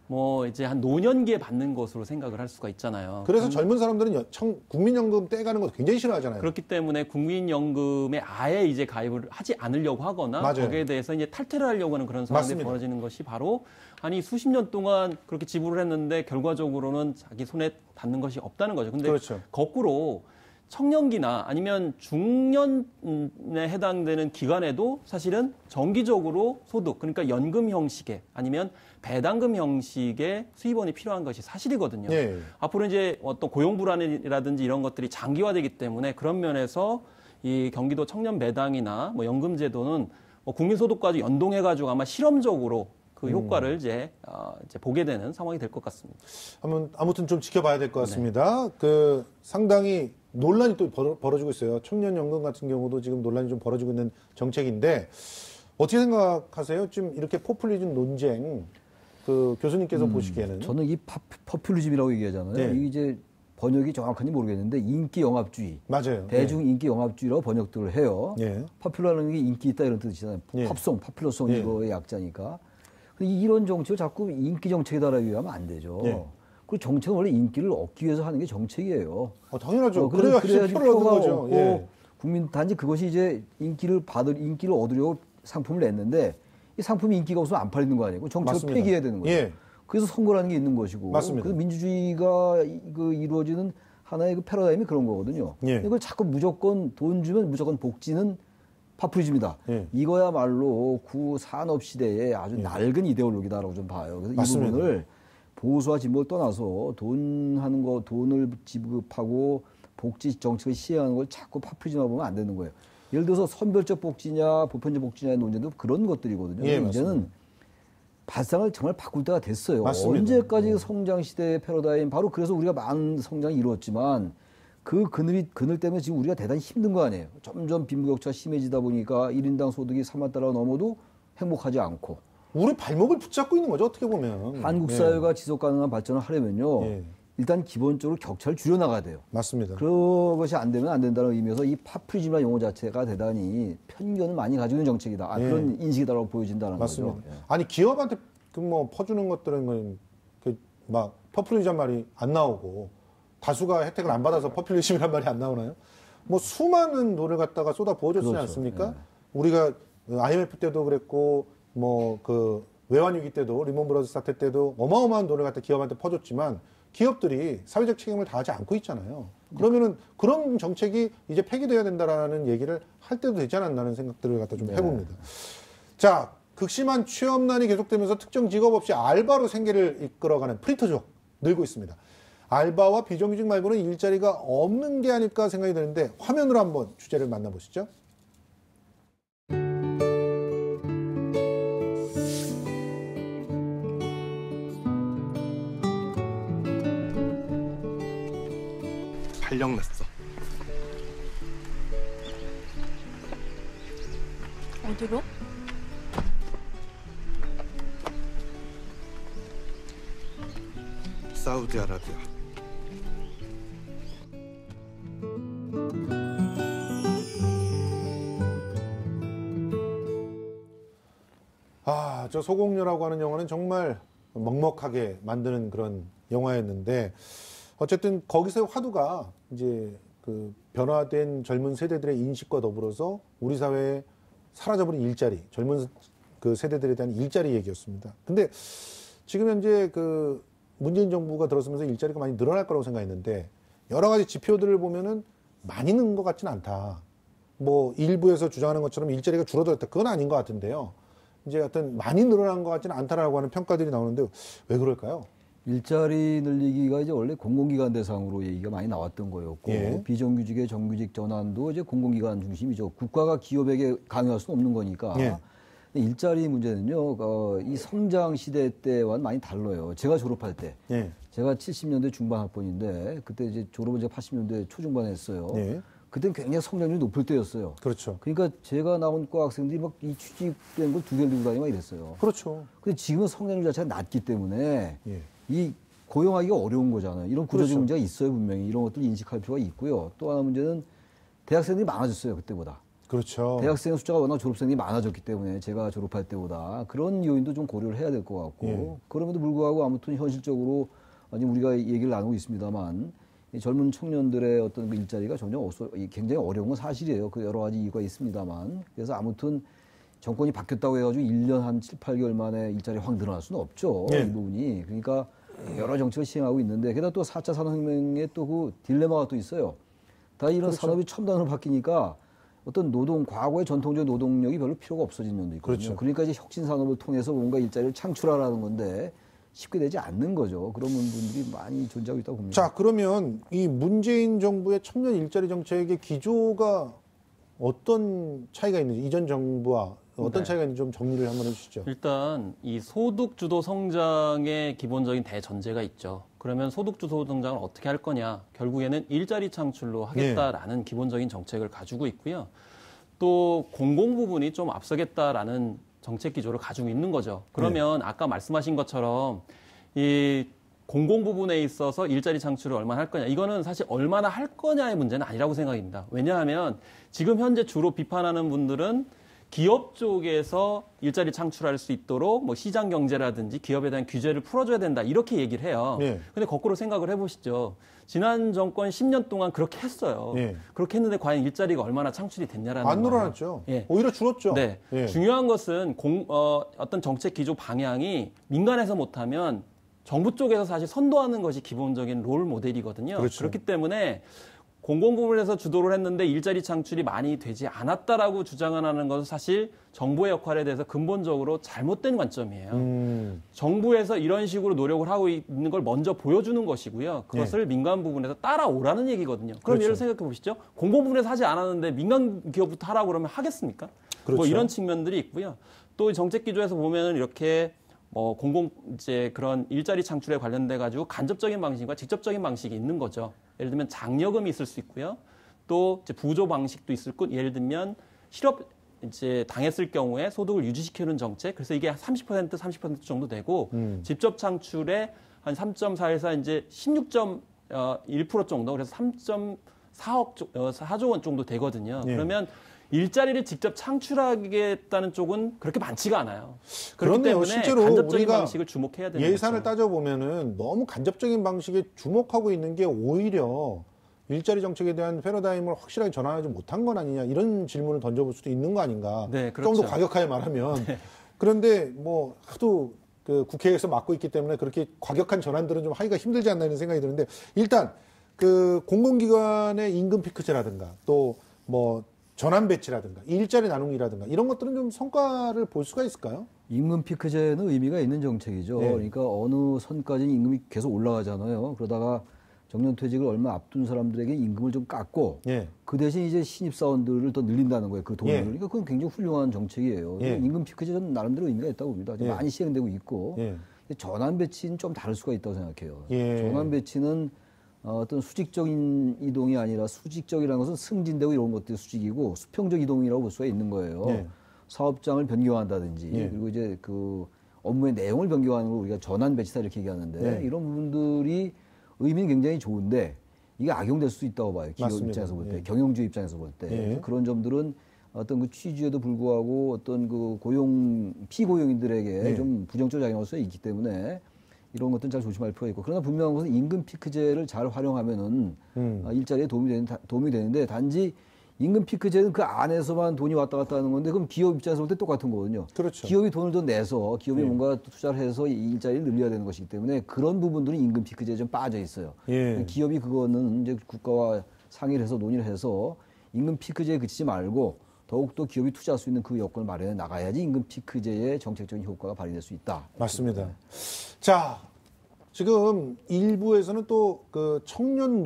뭐 이제 한 노년기에 받는 것으로 생각을 할 수가 있잖아요. 그래서 젊은 사람들은 국민연금 떼가는 거 굉장히 싫어하잖아요. 그렇기 때문에 국민연금에 아예 이제 가입을 하지 않으려고 하거나 맞아요. 거기에 대해서 이제 탈퇴를 하려고 하는 그런 상황이 맞습니다. 벌어지는 것이 바로 아니 수십 년 동안 그렇게 지불을 했는데 결과적으로는 자기 손에 닿는 것이 없다는 거죠. 근데 그렇죠. 거꾸로 청년기나 아니면 중년에 해당되는 기간에도 사실은 정기적으로 소득, 그러니까 연금 형식의 아니면 배당금 형식의 수입원이 필요한 것이 사실이거든요. 네. 앞으로 이제 어떤 고용 불안이라든지 이런 것들이 장기화되기 때문에 그런 면에서 이 경기도 청년 배당이나 뭐 연금 제도는 뭐 국민소득까지 연동해가지고 아마 실험적으로 그 효과를 이제 보게 되는 상황이 될 것 같습니다. 아무튼 좀 지켜봐야 될 것 같습니다. 네. 그 상당히 논란이 또 벌어지고 있어요. 청년연금 같은 경우도 지금 논란이 좀 벌어지고 있는 정책인데 어떻게 생각하세요? 좀 이렇게 포퓰리즘 논쟁 그 교수님께서 보시기에는 저는 이 퍼퓰리즘이라고 얘기하잖아요. 네. 이게 이제 번역이 정확한지 모르겠는데 인기 영합주의, 맞아요. 대중 네. 인기 영합주의라고 번역들을 해요. 네. 퍼퓰러라는 게 인기 있다 이런 뜻이잖아요. 네. 팝송, 파퓰러송 네. 이거의 약자니까. 근데 이런 정책을 자꾸 인기 정책이다라고 얘기하면 안 되죠. 네. 그리고 정책은 원래 인기를 얻기 위해서 하는 게 정책이에요. 당연하죠. 그래야지 표를 얻는 표가 거죠. 얻고 예. 국민 단지 그것이 이제 인기를 얻으려고 상품을 냈는데 이 상품이 인기가 없으면 안 팔리는 거 아니고 정책을 맞습니다. 폐기해야 되는 거죠. 예. 그래서 선거라는 게 있는 것이고, 맞습니다. 그래서 민주주의가 이루어지는 하나의 그 패러다임이 그런 거거든요. 예. 이걸 자꾸 무조건 돈 주면 무조건 복지는 파퓰리즘이다. 예. 이거야말로 구산업 시대에 아주 낡은 이데올로기다라고 좀 봐요. 그래서 맞습니다. 이 부분을 보수와 진보를 떠나서 돈을 지급하고 복지 정책을 시행하는 걸 자꾸 파퓰리즘화 보면 안 되는 거예요. 예를 들어서 선별적 복지냐 보편적 복지냐의 논쟁도 그런 것들이거든요. 예, 이제는 발상을 정말 바꿀 때가 됐어요. 맞습니다. 언제까지 성장 시대의 패러다임, 바로 그래서 우리가 많은 성장이 이루었지만 그 그늘 때문에 지금 우리가 대단히 힘든 거 아니에요. 점점 빈부격차가 심해지다 보니까 1인당 소득이 3만 달러 넘어도 행복하지 않고. 우리 발목을 붙잡고 있는 거죠, 어떻게 보면. 한국 사회가 지속 가능한 발전을 하려면요. 일단 기본적으로 격차를 줄여나가야 돼요. 맞습니다. 그것이 안 되면 안 된다는 의미에서 이 파퓰리즘이라는 용어 자체가 대단히 편견을 많이 가지고 있는 정책이다. 그런 인식이다라고 보여진다는 맞습니다. 거죠. 아니 기업한테 퍼주는 것들은 막 퍼퓰리즘 말이 안 나오고 다수가 혜택을 안 받아서 퍼퓰리즘이란 말이 안 나오나요? 뭐 수많은 돈을 갖다가 쏟아 부어줬지 그렇죠. 않습니까? 우리가 IMF 때도 그랬고 뭐 그 외환위기 때도 리먼 브러더스 사태 때도 어마어마한 돈을 갖다 기업한테 퍼줬지만 기업들이 사회적 책임을 다하지 않고 있잖아요. 그러면은 그런 정책이 이제 폐기돼야 된다라는 얘기를 할 때도 되지 않았나는 생각들을 갖다 좀 해봅니다. 자, 극심한 취업난이 계속되면서 특정 직업 없이 알바로 생계를 이끌어가는 프리터족 늘고 있습니다. 알바와 비정규직 말고는 일자리가 없는 게 아닐까 생각이 드는데 화면으로 한번 주제를 만나보시죠. 발령났어. 어디로? 사우디아라비아. 저 소공녀라고 하는 영화는 정말 먹먹하게 만드는 그런 영화였는데 어쨌든 거기서의 화두가 이제 그 변화된 젊은 세대들의 인식과 더불어서 우리 사회에 사라져버린 일자리, 젊은 그 세대들에 대한 일자리 얘기였습니다. 근데 지금 현재 그 문재인 정부가 들어서면서 일자리가 많이 늘어날 거라고 생각했는데 여러 가지 지표들을 보면은 많이 는 것 같지는 않다. 뭐 일부에서 주장하는 것처럼 일자리가 줄어들었다. 그건 아닌 것 같은데요. 이제 하여튼 많이 늘어난 것 같지는 않다라고 하는 평가들이 나오는데 왜 그럴까요? 일자리 늘리기가 이제 원래 공공기관 대상으로 얘기가 많이 나왔던 거였고 예. 비정규직의 정규직 전환도 이제 공공기관 중심이죠. 국가가 기업에게 강요할 수는 없는 거니까. 예. 일자리 문제는요, 이 성장 시대 때와는 많이 달라요. 제가 졸업할 때, 예. 제가 70년대 중반 학번인데 그때 이제 졸업은 제가 80년대 초중반에 했어요. 예. 그때는 굉장히 성장률이 높을 때였어요. 그렇죠. 그러니까 제가 나온 과 학생들이 막 이 취직된 걸 2개를 들고 다니고 이랬어요. 그렇죠. 근데 지금은 성장률 자체가 낮기 때문에 예. 이 고용하기가 어려운 거잖아요. 이런 구조적 그렇죠. 문제가 있어요, 분명히. 이런 것들을 인식할 필요가 있고요. 또 하나 문제는 대학생들이 많아졌어요, 그때보다. 그렇죠. 대학생 숫자가 워낙 졸업생이 많아졌기 때문에 제가 졸업할 때보다 그런 요인도 좀 고려를 해야 될 것 같고 예. 그럼에도 불구하고 아무튼 현실적으로 아니 우리가 얘기를 나누고 있습니다만 이 젊은 청년들의 어떤 그 일자리가 점점 굉장히 어려운 건 사실이에요. 그 여러 가지 이유가 있습니다만 그래서 아무튼 정권이 바뀌었다고 해가지고 1년 한 7, 8개월 만에 일자리 확 늘어날 수는 없죠. 예. 이 부분이. 그러니까 여러 정책을 시행하고 있는데 게다가 또 4차 산업혁명에 또 그 딜레마가 또 있어요. 다 이런 그렇죠. 산업이 첨단으로 바뀌니까 어떤 과거의 전통적 노동력이 별로 필요가 없어진 면도 있거든요. 그렇죠. 그러니까 이제 혁신 산업을 통해서 뭔가 일자리를 창출하라는 건데 쉽게 되지 않는 거죠. 그런 부분들이 많이 존재하고 있다고 봅니다. 자, 그러면 이 문재인 정부의 청년 일자리 정책의 기조가 어떤 차이가 있는지 이전 정부와 어떤 네. 차이가 있는지 좀 정리를 한번 해주시죠. 일단 이 소득 주도 성장의 기본적인 대전제가 있죠. 그러면 소득 주도 성장을 어떻게 할 거냐? 결국에는 일자리 창출로 하겠다라는 기본적인 정책을 가지고 있고요. 또 공공 부분이 좀 앞서겠다라는 정책 기조를 가지고 있는 거죠. 그러면 아까 말씀하신 것처럼 이 공공 부분에 있어서 일자리 창출을 얼마나 할 거냐. 이거는 사실 얼마나 할 거냐의 문제는 아니라고 생각합니다. 왜냐하면 지금 현재 주로 비판하는 분들은 기업 쪽에서 일자리 창출할 수 있도록 뭐 시장 경제라든지 기업에 대한 규제를 풀어줘야 된다 이렇게 얘기를 해요. 네. 근데 거꾸로 생각을 해보시죠. 지난 정권 10년 동안 그렇게 했어요. 네. 그렇게 했는데 과연 일자리가 얼마나 창출이 됐냐라는 안 거예요. 늘어났죠. 예. 오히려 줄었죠. 네. 예. 중요한 것은 어떤 정책 기조 방향이 민간에서 못하면 정부 쪽에서 사실 선도하는 것이 기본적인 롤 모델이거든요. 그렇죠. 그렇기 때문에 공공부문에서 주도를 했는데 일자리 창출이 많이 되지 않았다라고 주장하는 것은 사실 정부의 역할에 대해서 근본적으로 잘못된 관점이에요. 정부에서 이런 식으로 노력을 하고 있는 걸 먼저 보여주는 것이고요. 그것을 민간 부분에서 따라오라는 얘기거든요. 그럼 그렇죠. 예를 생각해 보시죠. 공공부문에서 하지 않았는데 민간 기업부터 하라고 그러면 하겠습니까? 그렇죠. 뭐 이런 측면들이 있고요. 또 정책 기조에서 보면은 이렇게 이제 그런 일자리 창출에 관련돼 가지고 간접적인 방식과 직접적인 방식이 있는 거죠. 예를 들면 장려금이 있을 수 있고요. 또 이제 부조 방식도 있을 것. 예를 들면 실업 이제 당했을 경우에 소득을 유지시키는 정책. 그래서 이게 30% 정도 되고 직접 창출에 한 3.4에서 이제 16.1% 정도. 그래서 4조 원 정도 되거든요. 예. 그러면 일자리를 직접 창출하겠다는 쪽은 그렇기 많지가 않아요. 그렇기 그렇네요. 때문에 실제로 간접적인 우리가 방식을 주목해야 되는 예산을 거죠. 따져보면은 너무 간접적인 방식에 주목하고 있는 게 오히려 일자리 정책에 대한 패러다임을 확실하게 전환하지 못한 건 아니냐 이런 질문을 던져볼 수도 있는 거 아닌가. 네, 좀 그렇죠. 더 과격하게 말하면. 그런데 뭐 하도 그 국회에서 맡고 있기 때문에 그렇게 과격한 전환들은 좀 하기가 힘들지 않나 이런 생각이 드는데 일단 그 공공기관의 임금 피크제라든가 또 뭐 전환 배치라든가 일자리 나눔이라든가 이런 것들은 좀 성과를 볼 수가 있을까요? 임금 피크제는 의미가 있는 정책이죠. 네. 그러니까 어느 선까지는 임금이 계속 올라가잖아요. 그러다가 정년퇴직을 얼마 앞둔 사람들에게 임금을 좀 깎고 예. 그 대신 이제 신입사원들을 더 늘린다는 거예요. 그 돈을. 예. 그러니까 그건 굉장히 훌륭한 정책이에요. 예. 임금 피크제는 나름대로 의미가 있다고 봅니다. 예. 많이 시행되고 있고 예. 전환 배치는 좀 다를 수가 있다고 생각해요. 예. 전환 배치는 어떤 수직적인 이동이 아니라 수직적이라는 것은 승진되고 이런 것들이 수직이고 수평적 이동이라고 볼 수가 있는 거예요. 예. 사업장을 변경한다든지 예. 그리고 이제 그 업무의 내용을 변경하는 걸 우리가 전환 배치다 이렇게 얘기하는데 예. 이런 부분들이 의미는 굉장히 좋은데 이게 악용될 수 있다고 봐요. 기업 맞습니다. 입장에서 볼 때, 예. 경영주 입장에서 볼 때. 예. 그런 점들은 어떤 그 취지에도 불구하고 어떤 그 피고용인들에게 예. 좀 부정적 작용할 수 있기 때문에 이런 것들은 잘 조심할 필요가 있고 그러나 분명한 것은 임금 피크제를 잘 활용하면은 일자리에 도움이 되는데 단지 임금 피크제는 그 안에서만 돈이 왔다 갔다 하는 건데 그럼 기업 입장에서 볼 때 똑같은 거거든요. 그렇죠. 기업이 돈을 더 내서 기업이 뭔가 투자를 해서 이 일자리를 늘려야 되는 것이기 때문에 그런 부분들은 임금 피크제에 좀 빠져 있어요. 예. 기업이 그거는 이제 국가와 상의를 해서 논의를 해서 임금 피크제에 그치지 말고 더욱더 기업이 투자할 수 있는 그 여건을 마련해 나가야지 임금 피크제의 정책적인 효과가 발휘될 수 있다. 맞습니다. 자, 지금 일부에서는 또 그 청년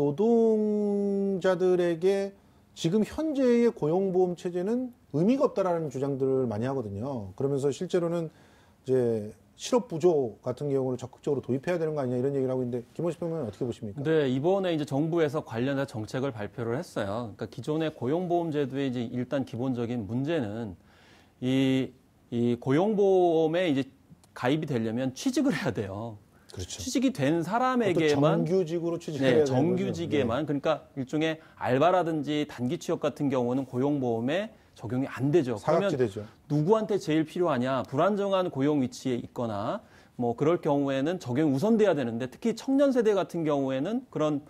노동자들에게 지금 현재의 고용보험 체제는 의미가 없다라는 주장들을 많이 하거든요. 그러면서 실제로는 이제 실업 부조 같은 경우를 적극적으로 도입해야 되는 거 아니냐 이런 얘기를 하고 있는데 김원식 평론가는 어떻게 보십니까? 네, 이번에 이제 정부에서 관련된 정책을 발표를 했어요. 그러니까 기존의 고용보험제도의 이제 일단 기본적인 문제는 이 고용보험에 이제 가입이 되려면 취직을 해야 돼요. 그렇죠. 취직이 된 사람에게만 정규직으로 취직해야 되는 정규직에만 그러니까 일종의 알바라든지 단기 취업 같은 경우는 고용보험에 적용이 안 되죠. 사각지대죠. 그러면 누구한테 제일 필요하냐? 불안정한 고용 위치에 있거나 뭐 그럴 경우에는 적용이 우선돼야 되는데 특히 청년 세대 같은 경우에는 그런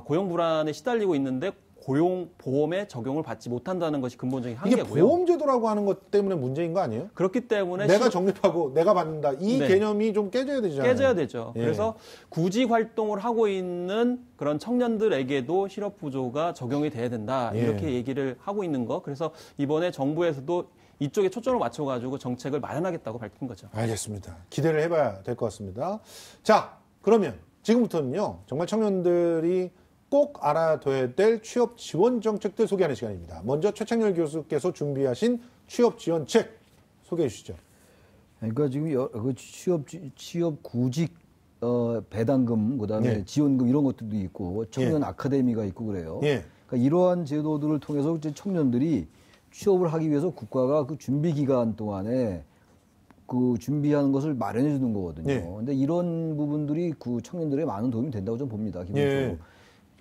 고용 불안에 시달리고 있는데 고용보험에 적용을 받지 못한다는 것이 근본적인 한계고요. 이게 보험제도라고 하는 것 때문에 문제인 거 아니에요? 그렇기 때문에 내가 적립하고 내가 받는다. 이 네. 개념이 좀 깨져야 되잖아요. 깨져야 되죠. 예. 그래서 구직 활동을 하고 있는 그런 청년들에게도 실업 부조가 적용이 돼야 된다. 이렇게 얘기를 하고 있는 거. 그래서 이번에 정부에서도 이쪽에 초점을 맞춰가지고 정책을 마련하겠다고 밝힌 거죠. 알겠습니다. 기대를 해봐야 될 것 같습니다. 자, 그러면 지금부터는요. 정말 청년들이 꼭 알아둬야 될 취업 지원 정책들 소개하는 시간입니다. 먼저 최창렬 교수께서 준비하신 취업 지원책 소개해 주시죠. 그러니까 지금 취업 구직 배당금 그다음에 네. 지원금 이런 것들도 있고 청년 아카데미가 있고 그래요. 예. 그러니까 이러한 제도들을 통해서 이제 청년들이 취업을 하기 위해서 국가가 그 준비 기간 동안에 그 준비하는 것을 마련해 주는 거거든요. 예. 근데 이런 부분들이 그 청년들의 많은 도움이 된다고 좀 봅니다. 기본적으로. 예.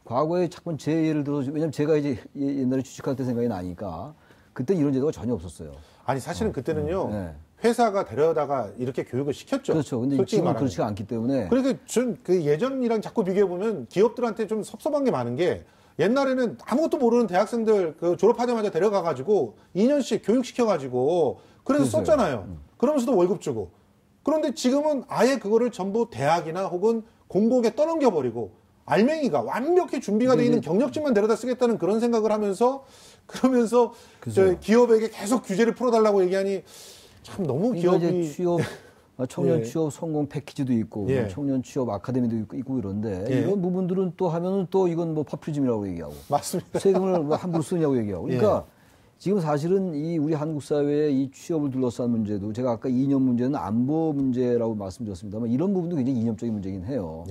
과거에 자꾸 제 예를 들어서 왜냐면 제가 이제 옛날에 취직할 때 생각이 나니까 그때 이런 제도가 전혀 없었어요. 아니 사실은 그때는요. 네. 회사가 데려다가 이렇게 교육을 시켰죠. 그렇죠. 근데 지금은 그렇지가 않기 때문에. 그러니까 전 그 예전이랑 자꾸 비교해 보면 기업들한테 좀 섭섭한 게 많은 게 옛날에는 아무것도 모르는 대학생들 그 졸업하자마자 데려가 가지고 2년씩 교육시켜 가지고 그래서 썼잖아요. 그러면서도 월급 주고. 그런데 지금은 아예 그거를 전부 대학이나 혹은 공공에 떠넘겨 버리고 알맹이가 완벽히 준비가 돼 있는 경력직만 데려다 쓰겠다는 그런 생각을 하면서 그러면서 저 기업에게 계속 규제를 풀어달라고 얘기하니 참 너무 그러니까 기업이 이제 취업 청년 취업 성공 패키지도 있고 청년 취업 아카데미도 있고 이런데 이런 부분들은 또 하면은 또 이건 뭐 파퓰리즘이라고 얘기하고 맞습니다. 세금을 뭐 함부로 쓰냐고 얘기하고 그러니까 지금 사실은 이 우리 한국 사회의 이 취업을 둘러싼 문제도 제가 아까 이념 문제는 안보 문제라고 말씀드렸습니다만 이런 부분도 굉장히 이념적인 문제긴 해요.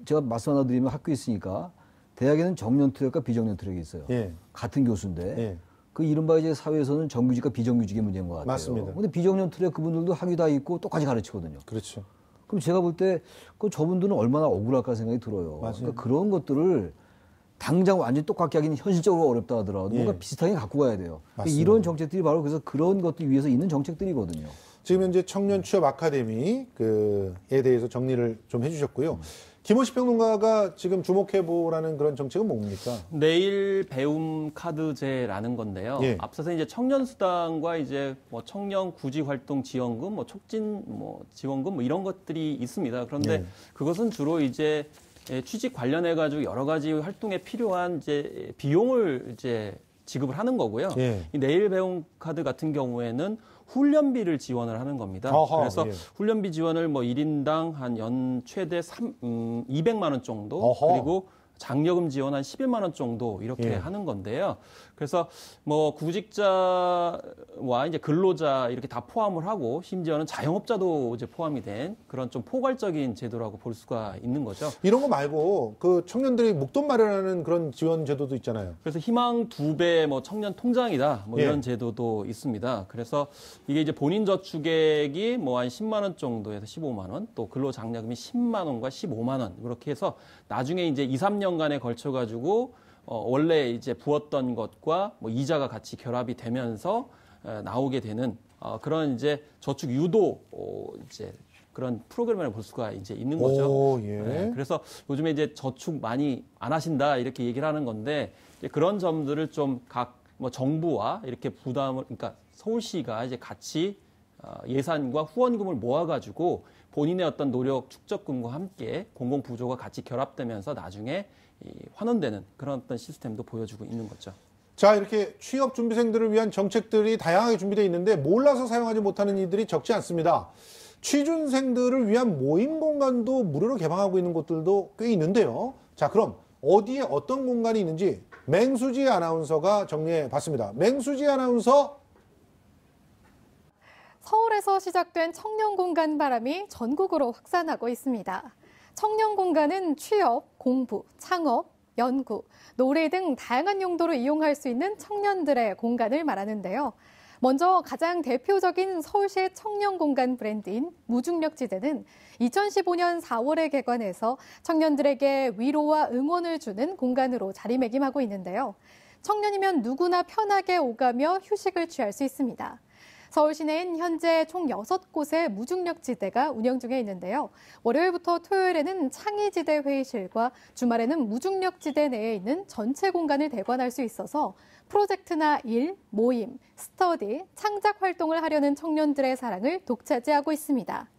제가 말씀 하나 드리면 학교에 있으니까 대학에는 정년 트랙과 비정년 트랙이 있어요. 같은 교수인데 그 이른바 이제 사회에서는 정규직과 비정규직의 문제인 것 같아요. 맞습니다. 근데 비정년 트랙 그분들도 학위 다 있고 똑같이 가르치거든요. 그렇죠. 그럼 제가 볼 때 그 저분들은 얼마나 억울할까 생각이 들어요. 그러니까 그런 것들을 당장 완전히 똑같게 하기는 현실적으로 어렵다 하더라도 뭔가 비슷하게 갖고 가야 돼요. 그러니까 이런 정책들이 바로 그래서 그런 것들 위해서 있는 정책들이거든요. 지금 현재 청년 취업 아카데미에 대해서 정리를 좀 해주셨고요. 김원식 평론가가 지금 주목해보라는 그런 정책은 뭡니까? 내일 배움 카드제라는 건데요. 앞서서 이제 청년 수당과 이제 뭐 청년 구직 활동 지원금, 뭐 촉진 뭐 지원금 뭐 이런 것들이 있습니다. 그런데 그것은 주로 이제 취직 관련해 가지고 여러 가지 활동에 필요한 이제 비용을 이제 지급을 하는 거고요. 이 내일 배움 카드 같은 경우에는 훈련비를 지원을 하는 겁니다. 그래서 훈련비 지원을 뭐 1인당 한 연 최대 200만 원 정도 그리고 장려금 지원 한 11만 원 정도 이렇게 하는 건데요. 그래서 뭐 구직자와 이제 근로자 이렇게 다 포함을 하고 심지어는 자영업자도 이제 포함이 된 그런 좀 포괄적인 제도라고 볼 수가 있는 거죠. 이런 거 말고 그 청년들이 목돈 마련하는 그런 지원 제도도 있잖아요. 그래서 희망 2배 뭐 청년 통장이다 뭐 이런 제도도 있습니다. 그래서 이게 이제 본인 저축액이 뭐 한 10만 원 정도에서 15만 원, 또 근로 장려금이 10만 원과 15만 원 그렇게 해서 나중에 이제 2, 3년간에 걸쳐 가지고 원래 이제 부었던 것과 뭐 이자가 같이 결합이 되면서 나오게 되는 그런 이제 저축 유도 이제 그런 프로그램을 볼 수가 이제 있는 거죠. 그래서 요즘에 이제 저축 많이 안 하신다 이렇게 얘기를 하는 건데 그런 점들을 좀 각 뭐 정부와 이렇게 부담을 그러니까 서울시가 이제 같이 예산과 후원금을 모아가지고 본인의 어떤 노력 축적금과 함께 공공 부조가 같이 결합되면서 나중에 환원되는 그런 어떤 시스템도 보여주고 있는 거죠. 자, 이렇게 취업 준비생들을 위한 정책들이 다양하게 준비되어 있는데 몰라서 사용하지 못하는 이들이 적지 않습니다. 취준생들을 위한 모임 공간도 무료로 개방하고 있는 곳들도 꽤 있는데요. 자, 그럼 어디에 어떤 공간이 있는지 맹수지 아나운서가 정리해 봤습니다. 맹수지 아나운서. 서울에서 시작된 청년 공간 바람이 전국으로 확산하고 있습니다. 청년 공간은 취업, 공부, 창업, 연구, 노래 등 다양한 용도로 이용할 수 있는 청년들의 공간을 말하는데요. 먼저 가장 대표적인 서울시의 청년 공간 브랜드인 무중력지대는 2015년 4월에 개관해서 청년들에게 위로와 응원을 주는 공간으로 자리매김하고 있는데요. 청년이면 누구나 편하게 오가며 휴식을 취할 수 있습니다. 서울 시내엔 현재 총 6곳의 무중력지대가 운영 중에 있는데요. 월요일부터 토요일에는 창의지대 회의실과 주말에는 무중력지대 내에 있는 전체 공간을 대관할 수 있어서 프로젝트나 일, 모임, 스터디, 창작 활동을 하려는 청년들의 사랑을 독차지하고 있습니다.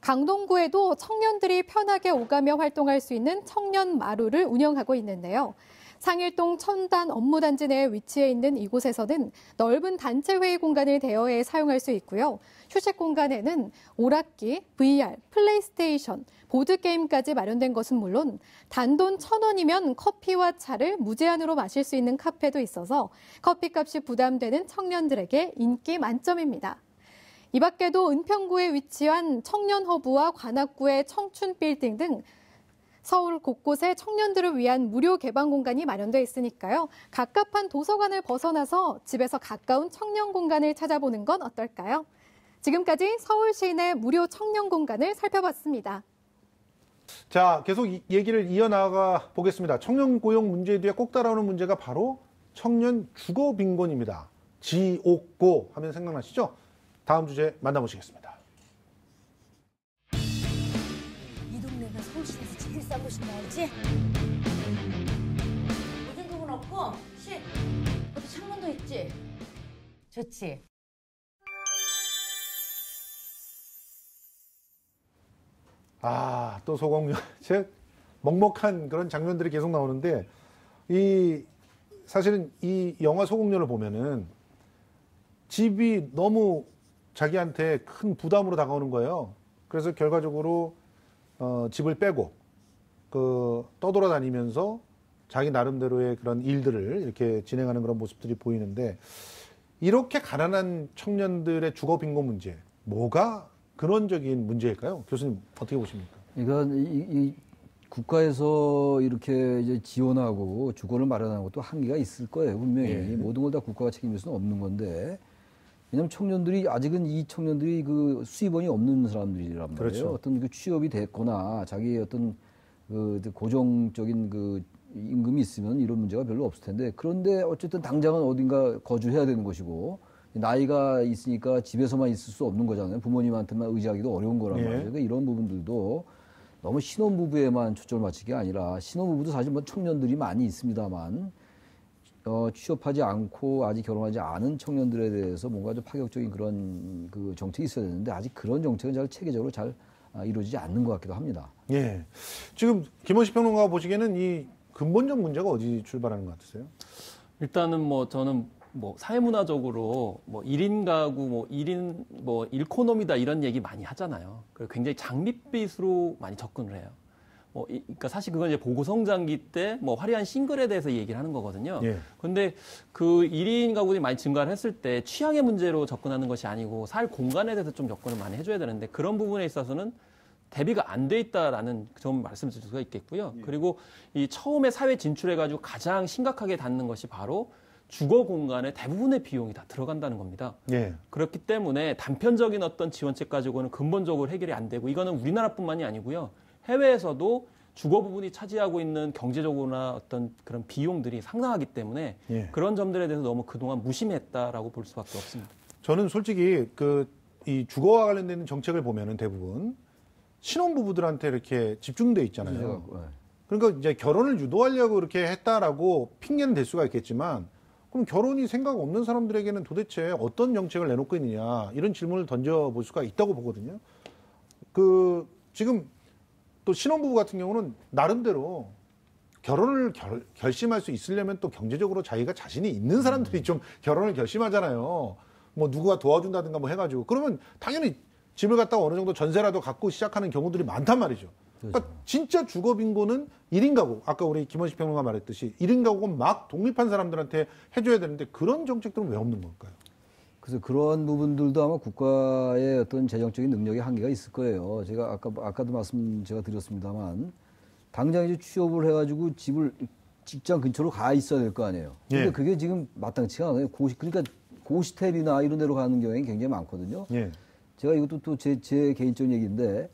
강동구에도 청년들이 편하게 오가며 활동할 수 있는 청년 마루를 운영하고 있는데요. 상일동 첨단 업무단지 내에 위치해 있는 이곳에서는 넓은 단체 회의 공간을 대여해 사용할 수 있고요. 휴식 공간에는 오락기, VR, 플레이스테이션, 보드게임까지 마련된 것은 물론 단돈 1,000원이면 커피와 차를 무제한으로 마실 수 있는 카페도 있어서 커피값이 부담되는 청년들에게 인기 만점입니다. 이 밖에도 은평구에 위치한 청년허브와 관악구의 청춘빌딩 등 서울 곳곳에 청년들을 위한 무료 개방 공간이 마련되어 있으니까요. 갑갑한 도서관을 벗어나서 집에서 가까운 청년 공간을 찾아보는 건 어떨까요? 지금까지 서울 시내 무료 청년 공간을 살펴봤습니다. 자, 계속 얘기를 이어나가 보겠습니다. 청년 고용 문제 뒤에 꼭 따라오는 문제가 바로 청년 주거 빈곤입니다. 지옥고 하면 생각나시죠? 다음 주제 만나보시겠습니다. 이 동네가 서울시내에서 제일 싼 곳인 거 알지? 보증금은 없고 여기 창문도 있지? 좋지? 아, 또 소공룡. 제 먹먹한 그런 장면들이 계속 나오는데, 사실은 이 영화 소공룡을 보면은 집이 너무 자기한테 큰 부담으로 다가오는 거예요. 그래서 결과적으로 집을 빼고 떠돌아다니면서 자기 나름대로의 그런 일들을 이렇게 진행하는 그런 모습들이 보이는데, 이렇게 가난한 청년들의 주거 빈곤 문제, 뭐가 근원적인 문제일까요? 교수님 어떻게 보십니까? 그러니까 이 국가에서 이렇게 이제 지원하고 주거를 마련하는 것도 한계가 있을 거예요, 분명히. 예. 모든 걸 다 국가가 책임질 수는 없는 건데, 왜냐하면 청년들이 아직은 이 청년들이 그 수입원이 없는 사람들이란 말이에요. 그렇죠. 어떤 그 취업이 됐거나 자기의 어떤 그 고정적인 그 임금이 있으면 이런 문제가 별로 없을 텐데, 그런데 어쨌든 당장은 어딘가 거주해야 되는 것이고, 나이가 있으니까 집에서만 있을 수 없는 거잖아요. 부모님한테만 의지하기도 어려운 거란 말이에요. 그러니까 이런 부분들도 너무 신혼부부에만 초점을 맞추는 게 아니라, 신혼부부도 사실 뭐 청년들이 많이 있습니다만, 취업하지 않고 아직 결혼하지 않은 청년들에 대해서 뭔가 좀 파격적인 그런 그 정책이 있어야 되는데, 아직 그런 정책은 잘 체계적으로 잘 이루어지지 않는 것 같기도 합니다. 예. 지금 김원식 평론가가 보시기에는 이 근본적 문제가 어디 출발하는 것 같으세요? 일단은 저는 사회문화적으로 1인 가구, 1인 일코노미다 이런 얘기 많이 하잖아요. 그리고 굉장히 장밋빛으로 많이 접근을 해요. 그러니까 사실 그건 이제 보고성장기 때 화려한 싱글에 대해서 얘기를 하는 거거든요. 예. 근데 그 1인 가구들이 많이 증가를 했을 때 취향의 문제로 접근하는 것이 아니고 살 공간에 대해서 좀 접근을 많이 해줘야 되는데, 그런 부분에 있어서는 대비가 안 돼 있다라는 점 말씀드릴 수가 있겠고요. 예. 그리고 이 처음에 사회 진출해가지고 가장 심각하게 닿는 것이 바로 주거 공간에 대부분의 비용이 다 들어간다는 겁니다. 예. 그렇기 때문에 단편적인 어떤 지원책 가지고는 근본적으로 해결이 안 되고, 이거는 우리나라뿐만이 아니고요. 해외에서도 주거 부분이 차지하고 있는 경제적으로나 어떤 그런 비용들이 상당하기 때문에 예. 그런 점들에 대해서 너무 그동안 무심했다라고 볼 수밖에 없습니다. 저는 솔직히 이 주거와 관련된 정책을 보면은 대부분 신혼부부들한테 이렇게 집중돼 있잖아요. 그러니까 이제 결혼을 유도하려고 이렇게 했다라고 핑계는 댈 수가 있겠지만, 그럼 결혼이 생각 없는 사람들에게는 도대체 어떤 정책을 내놓고 있느냐, 이런 질문을 던져볼 수가 있다고 보거든요. 지금 또 신혼부부 같은 경우는 나름대로 결혼을 결심할 수 있으려면 또 경제적으로 자기가 자신이 있는 사람들이 좀 결혼을 결심하잖아요. 누구가 도와준다든가 해가지고. 그러면 당연히 집을 갖다가 어느 정도 전세라도 갖고 시작하는 경우들이 많단 말이죠. 그러니까 진짜 주거 빈곤은 1인 가구, 아까 우리 김원식 평론가 말했듯이 1인 가구는 막 독립한 사람들한테 해줘야 되는데 그런 정책들은 왜 없는 걸까요? 그래서 그런 부분들도 아마 국가의 어떤 재정적인 능력의 한계가 있을 거예요. 제가 아까도 말씀 제가 드렸습니다만 당장 이제 취업을 해가지고 집을 직장 근처로 가 있어야 될 거 아니에요. 근데 예. 그게 지금 마땅치가 않아요. 그러니까 고시텔이나 이런 데로 가는 경우가 굉장히 많거든요. 예. 제가 이것도 또 제 개인적인 얘기인데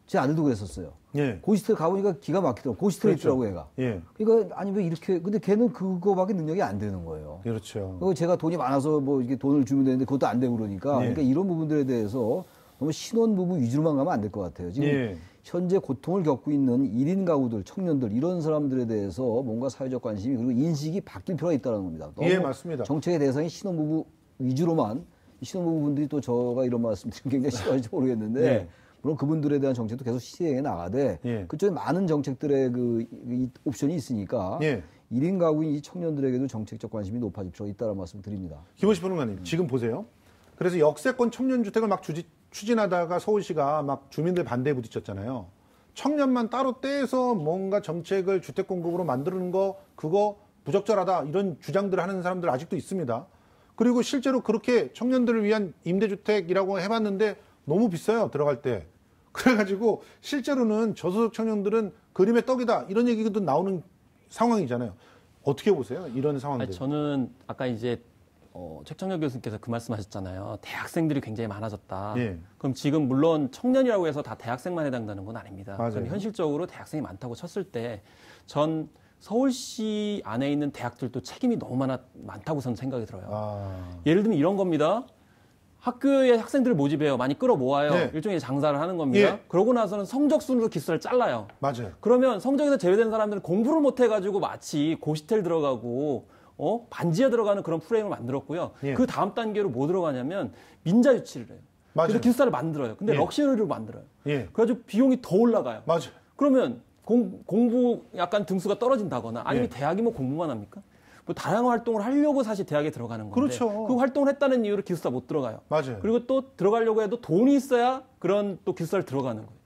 제 아들도 그랬었어요. 예. 고시텔 가보니까 기가 막히더라고. 고시텔에 그렇죠. 있더라고 얘가. 예. 그러니까 아니 왜 이렇게 근데 걔는 그거밖에 능력이 안 되는 거예요. 그렇죠. 그리고 제가 돈이 많아서 뭐 이게 돈을 주면 되는데 그것도 안 되고 그러니까 예. 그러니까 이런 부분들에 대해서 너무 신혼부부 위주로만 가면 안 될 것 같아요. 지금 예. 현재 고통을 겪고 있는 1인 가구들, 청년들 이런 사람들에 대해서 뭔가 사회적 관심이 그리고 인식이 바뀔 필요가 있다는 겁니다. 너무 예, 맞습니다. 정책의 대상이 신혼부부 위주로만 신혼부부분들이 또 저가 이런 말씀 드리면 굉장히 싫어할지 모르겠는데 예. 물론 그분들에 대한 정책도 계속 시행해 나가되 예. 그쪽에 많은 정책들의 이 옵션이 있으니까 예. 1인 가구인 이 청년들에게도 정책적 관심이 높아질 필요가 있다는 말씀 드립니다. 김원식 평론가님, 지금 보세요. 그래서 역세권 청년주택을 막 추진하다가 서울시가 막 주민들 반대에 부딪혔잖아요. 청년만 따로 떼서 뭔가 정책을 주택 공급으로 만드는 거 그거 부적절하다 이런 주장들을 하는 사람들 아직도 있습니다. 그리고 실제로 그렇게 청년들을 위한 임대주택이라고 해봤는데 너무 비싸요, 들어갈 때. 그래가지고 실제로는 저소득 청년들은 그림의 떡이다 이런 얘기도 나오는 상황이잖아요. 어떻게 보세요? 이런 상황들. 저는 아까 이제 최청렬 교수님께서 그 말씀하셨잖아요. 대학생들이 굉장히 많아졌다. 예. 그럼 지금 물론 청년이라고 해서 다 대학생만 해당되는 건 아닙니다. 맞아요. 그럼 현실적으로 대학생이 많다고 쳤을 때 전 서울시 안에 있는 대학들도 책임이 너무 많다고 저는 생각이 들어요. 예를 들면 이런 겁니다. 학교에 학생들을 모집해요. 많이 끌어모아요. 네. 일종의 장사를 하는 겁니다. 예. 그러고 나서는 성적 순으로 기수를 잘라요. 맞아요. 그러면 성적에서 제외된 사람들은 공부를 못 해가지고 마치 고시텔 들어가고 반지하 들어가는 그런 프레임을 만들었고요. 예. 그 다음 단계로 뭐 들어가냐면 민자 유치를 해요. 맞아요. 그래서 기숙사를 만들어요. 근데 예. 럭셔리를 만들어요. 예. 그래가지고 비용이 더 올라가요. 맞아요. 그러면 공부 약간 등수가 떨어진다거나 아니면 예. 대학이 뭐 공부만 합니까? 뭐 다양한 활동을 하려고 사실 대학에 들어가는 건데 그렇죠. 그 활동을 했다는 이유로 기숙사 못 들어가요. 맞아요. 그리고 또 들어가려고 해도 돈이 있어야 그런 또 기숙사를 들어가는 거예요.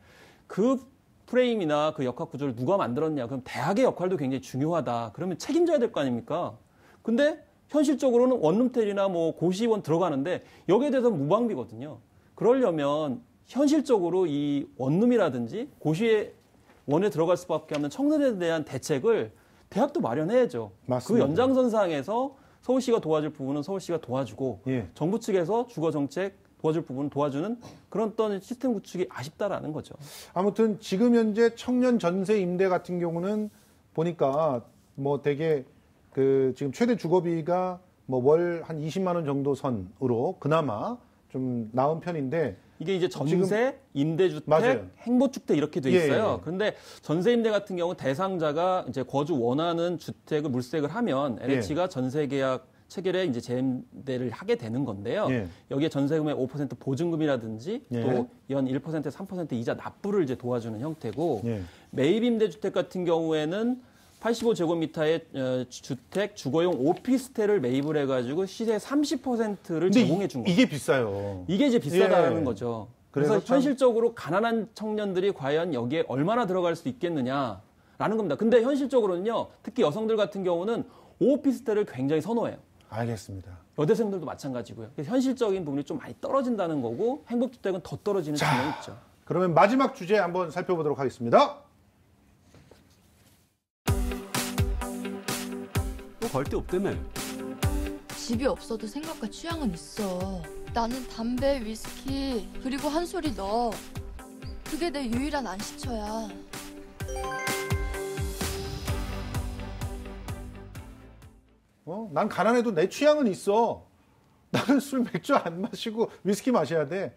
그 프레임이나 그 역학 구조를 누가 만들었냐? 그럼 대학의 역할도 굉장히 중요하다. 그러면 책임져야 될 거 아닙니까? 근데 현실적으로는 원룸텔이나 뭐 고시원 들어가는데 여기에 대해서 무방비거든요. 그러려면 현실적으로 이 원룸이라든지 고시원에 들어갈 수밖에 없는 청년에 대한 대책을 대학도 마련해야죠. 맞습니다. 그 연장선상에서 서울시가 도와줄 부분은 서울시가 도와주고 예. 정부 측에서 주거정책 도와줄 부분은 도와주는 그런 어떤 시스템 구축이 아쉽다라는 거죠. 아무튼 지금 현재 청년 전세 임대 같은 경우는 보니까 뭐 되게 그 지금 최대 주거비가 뭐 월 한 20만 원 정도 선으로 그나마 좀 나은 편인데 이게 이제 전세, 임대주택, 맞아요. 행보주택 이렇게 돼 예, 있어요. 예. 그런데 전세 임대 같은 경우 대상자가 이제 거주 원하는 주택을 물색을 하면 LH가 전세 계약 체결에 이제 재임대를 하게 되는 건데요. 예. 여기에 전세금의 5% 보증금이라든지 예. 또 연 1%, 3% 이자 납부를 이제 도와주는 형태고 예. 매입 임대주택 같은 경우에는 85제곱미터의 주택 주거용 오피스텔을 매입을 해가지고 시세 30%를 제공해 준 거예요. 이게 비싸요. 이게 이제 비싸다는 예. 거죠. 그래서 그래서 참- 현실적으로 가난한 청년들이 과연 여기에 얼마나 들어갈 수 있겠느냐라는 겁니다. 근데 현실적으로는요, 특히 여성들 같은 경우는 오피스텔을 굉장히 선호해요. 알겠습니다. 여대생들도 마찬가지고요. 그래서 현실적인 부분이 좀 많이 떨어진다는 거고 행복주택은 더 떨어지는 측면이 있죠. 그러면 마지막 주제 한번 살펴보도록 하겠습니다. 또 걸 데 없다며. 집이 없어도 생각과 취향은 있어. 나는 담배, 위스키, 그리고 한 소리 너. 그게 내 유일한 안식처야. 난 가난해도 내 취향은 있어. 나는 술, 맥주 안 마시고 위스키 마셔야 돼.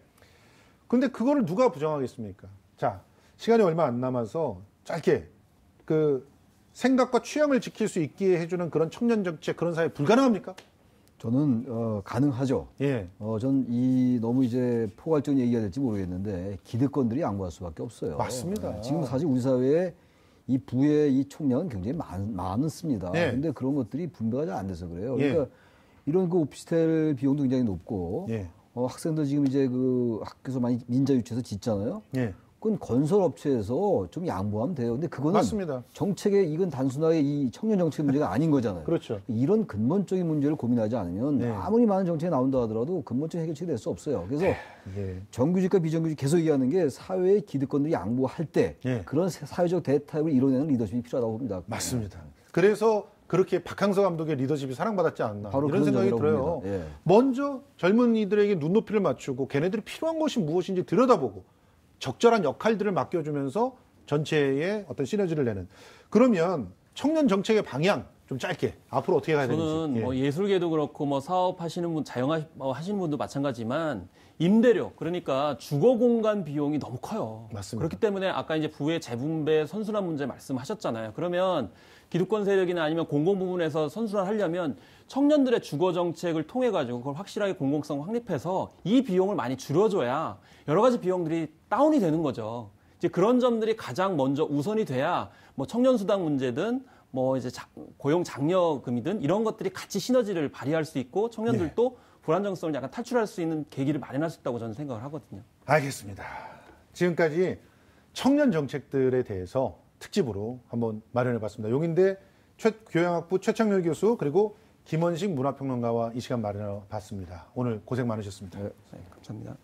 근데 그거를 누가 부정하겠습니까? 자, 시간이 얼마 안 남아서 짧게 그 생각과 취향을 지킬 수 있게 해주는 그런 청년 정책, 그런 사회 불가능합니까? 저는 가능하죠. 예. 전 너무 이제 포괄적인 얘기가 될지 모르겠는데 기득권들이 양보할 수밖에 없어요. 맞습니다. 지금 사실 우리 사회에 이 부의 이 총량은 굉장히 많습니다. 예. 근데 그런 것들이 분배가 잘 안 돼서 그래요. 예. 그러니까 이런 그 오피스텔 비용도 굉장히 높고 예. 학생들 지금 이제 그 학교에서 많이 민자 유치해서 짓잖아요. 예. 그건 건설업체에서 좀 양보하면 돼요. 근데 그거는 맞습니다. 정책의 이건 단순하게 이 청년 정책 문제가 아닌 거잖아요. 그렇죠. 이런 근본적인 문제를 고민하지 않으면 네. 아무리 많은 정책이 나온다 하더라도 근본적인 해결책이 될 수 없어요. 그래서 예. 정규직과 비정규직 계속 얘기하는 게 사회의 기득권들이 양보할 때 예. 그런 사회적 대타협을 이뤄내는 리더십이 필요하다고 봅니다. 맞습니다. 그래서 그렇게 박항서 감독의 리더십이 사랑받았지 않나 바로 이런 그런 생각이 점이라고 들어요. 봅니다. 예. 먼저 젊은이들에게 눈높이를 맞추고 걔네들이 필요한 것이 무엇인지 들여다보고 적절한 역할들을 맡겨주면서 전체의 어떤 시너지를 내는. 그러면 청년 정책의 방향 좀 짧게 앞으로 어떻게 가야 되는지. 저는 뭐 예술계도 그렇고 뭐 사업하시는 분, 자영하시는 분도 마찬가지지만 임대료, 그러니까 주거 공간 비용이 너무 커요. 맞습니다. 그렇기 때문에 아까 이제 부의 재분배 선순환 문제 말씀하셨잖아요. 그러면 기득권 세력이나 아니면 공공 부문에서 선순환하려면 청년들의 주거 정책을 통해 가지고 그걸 확실하게 공공성 확립해서 이 비용을 많이 줄여줘야 여러 가지 비용들이 다운이 되는 거죠. 이제 그런 점들이 가장 먼저 우선이 돼야 뭐 청년 수당 문제든 뭐 이제 고용 장려금이든 이런 것들이 같이 시너지를 발휘할 수 있고 청년들도 불안정성을 약간 탈출할 수 있는 계기를 마련할 수 있다고 저는 생각을 하거든요. 알겠습니다. 지금까지 청년 정책들에 대해서 특집으로 한번 마련해봤습니다. 용인대 교양학부 최창렬 교수 그리고 김원식 문화평론가와 이 시간 마련해봤습니다. 오늘 고생 많으셨습니다. 네, 감사합니다.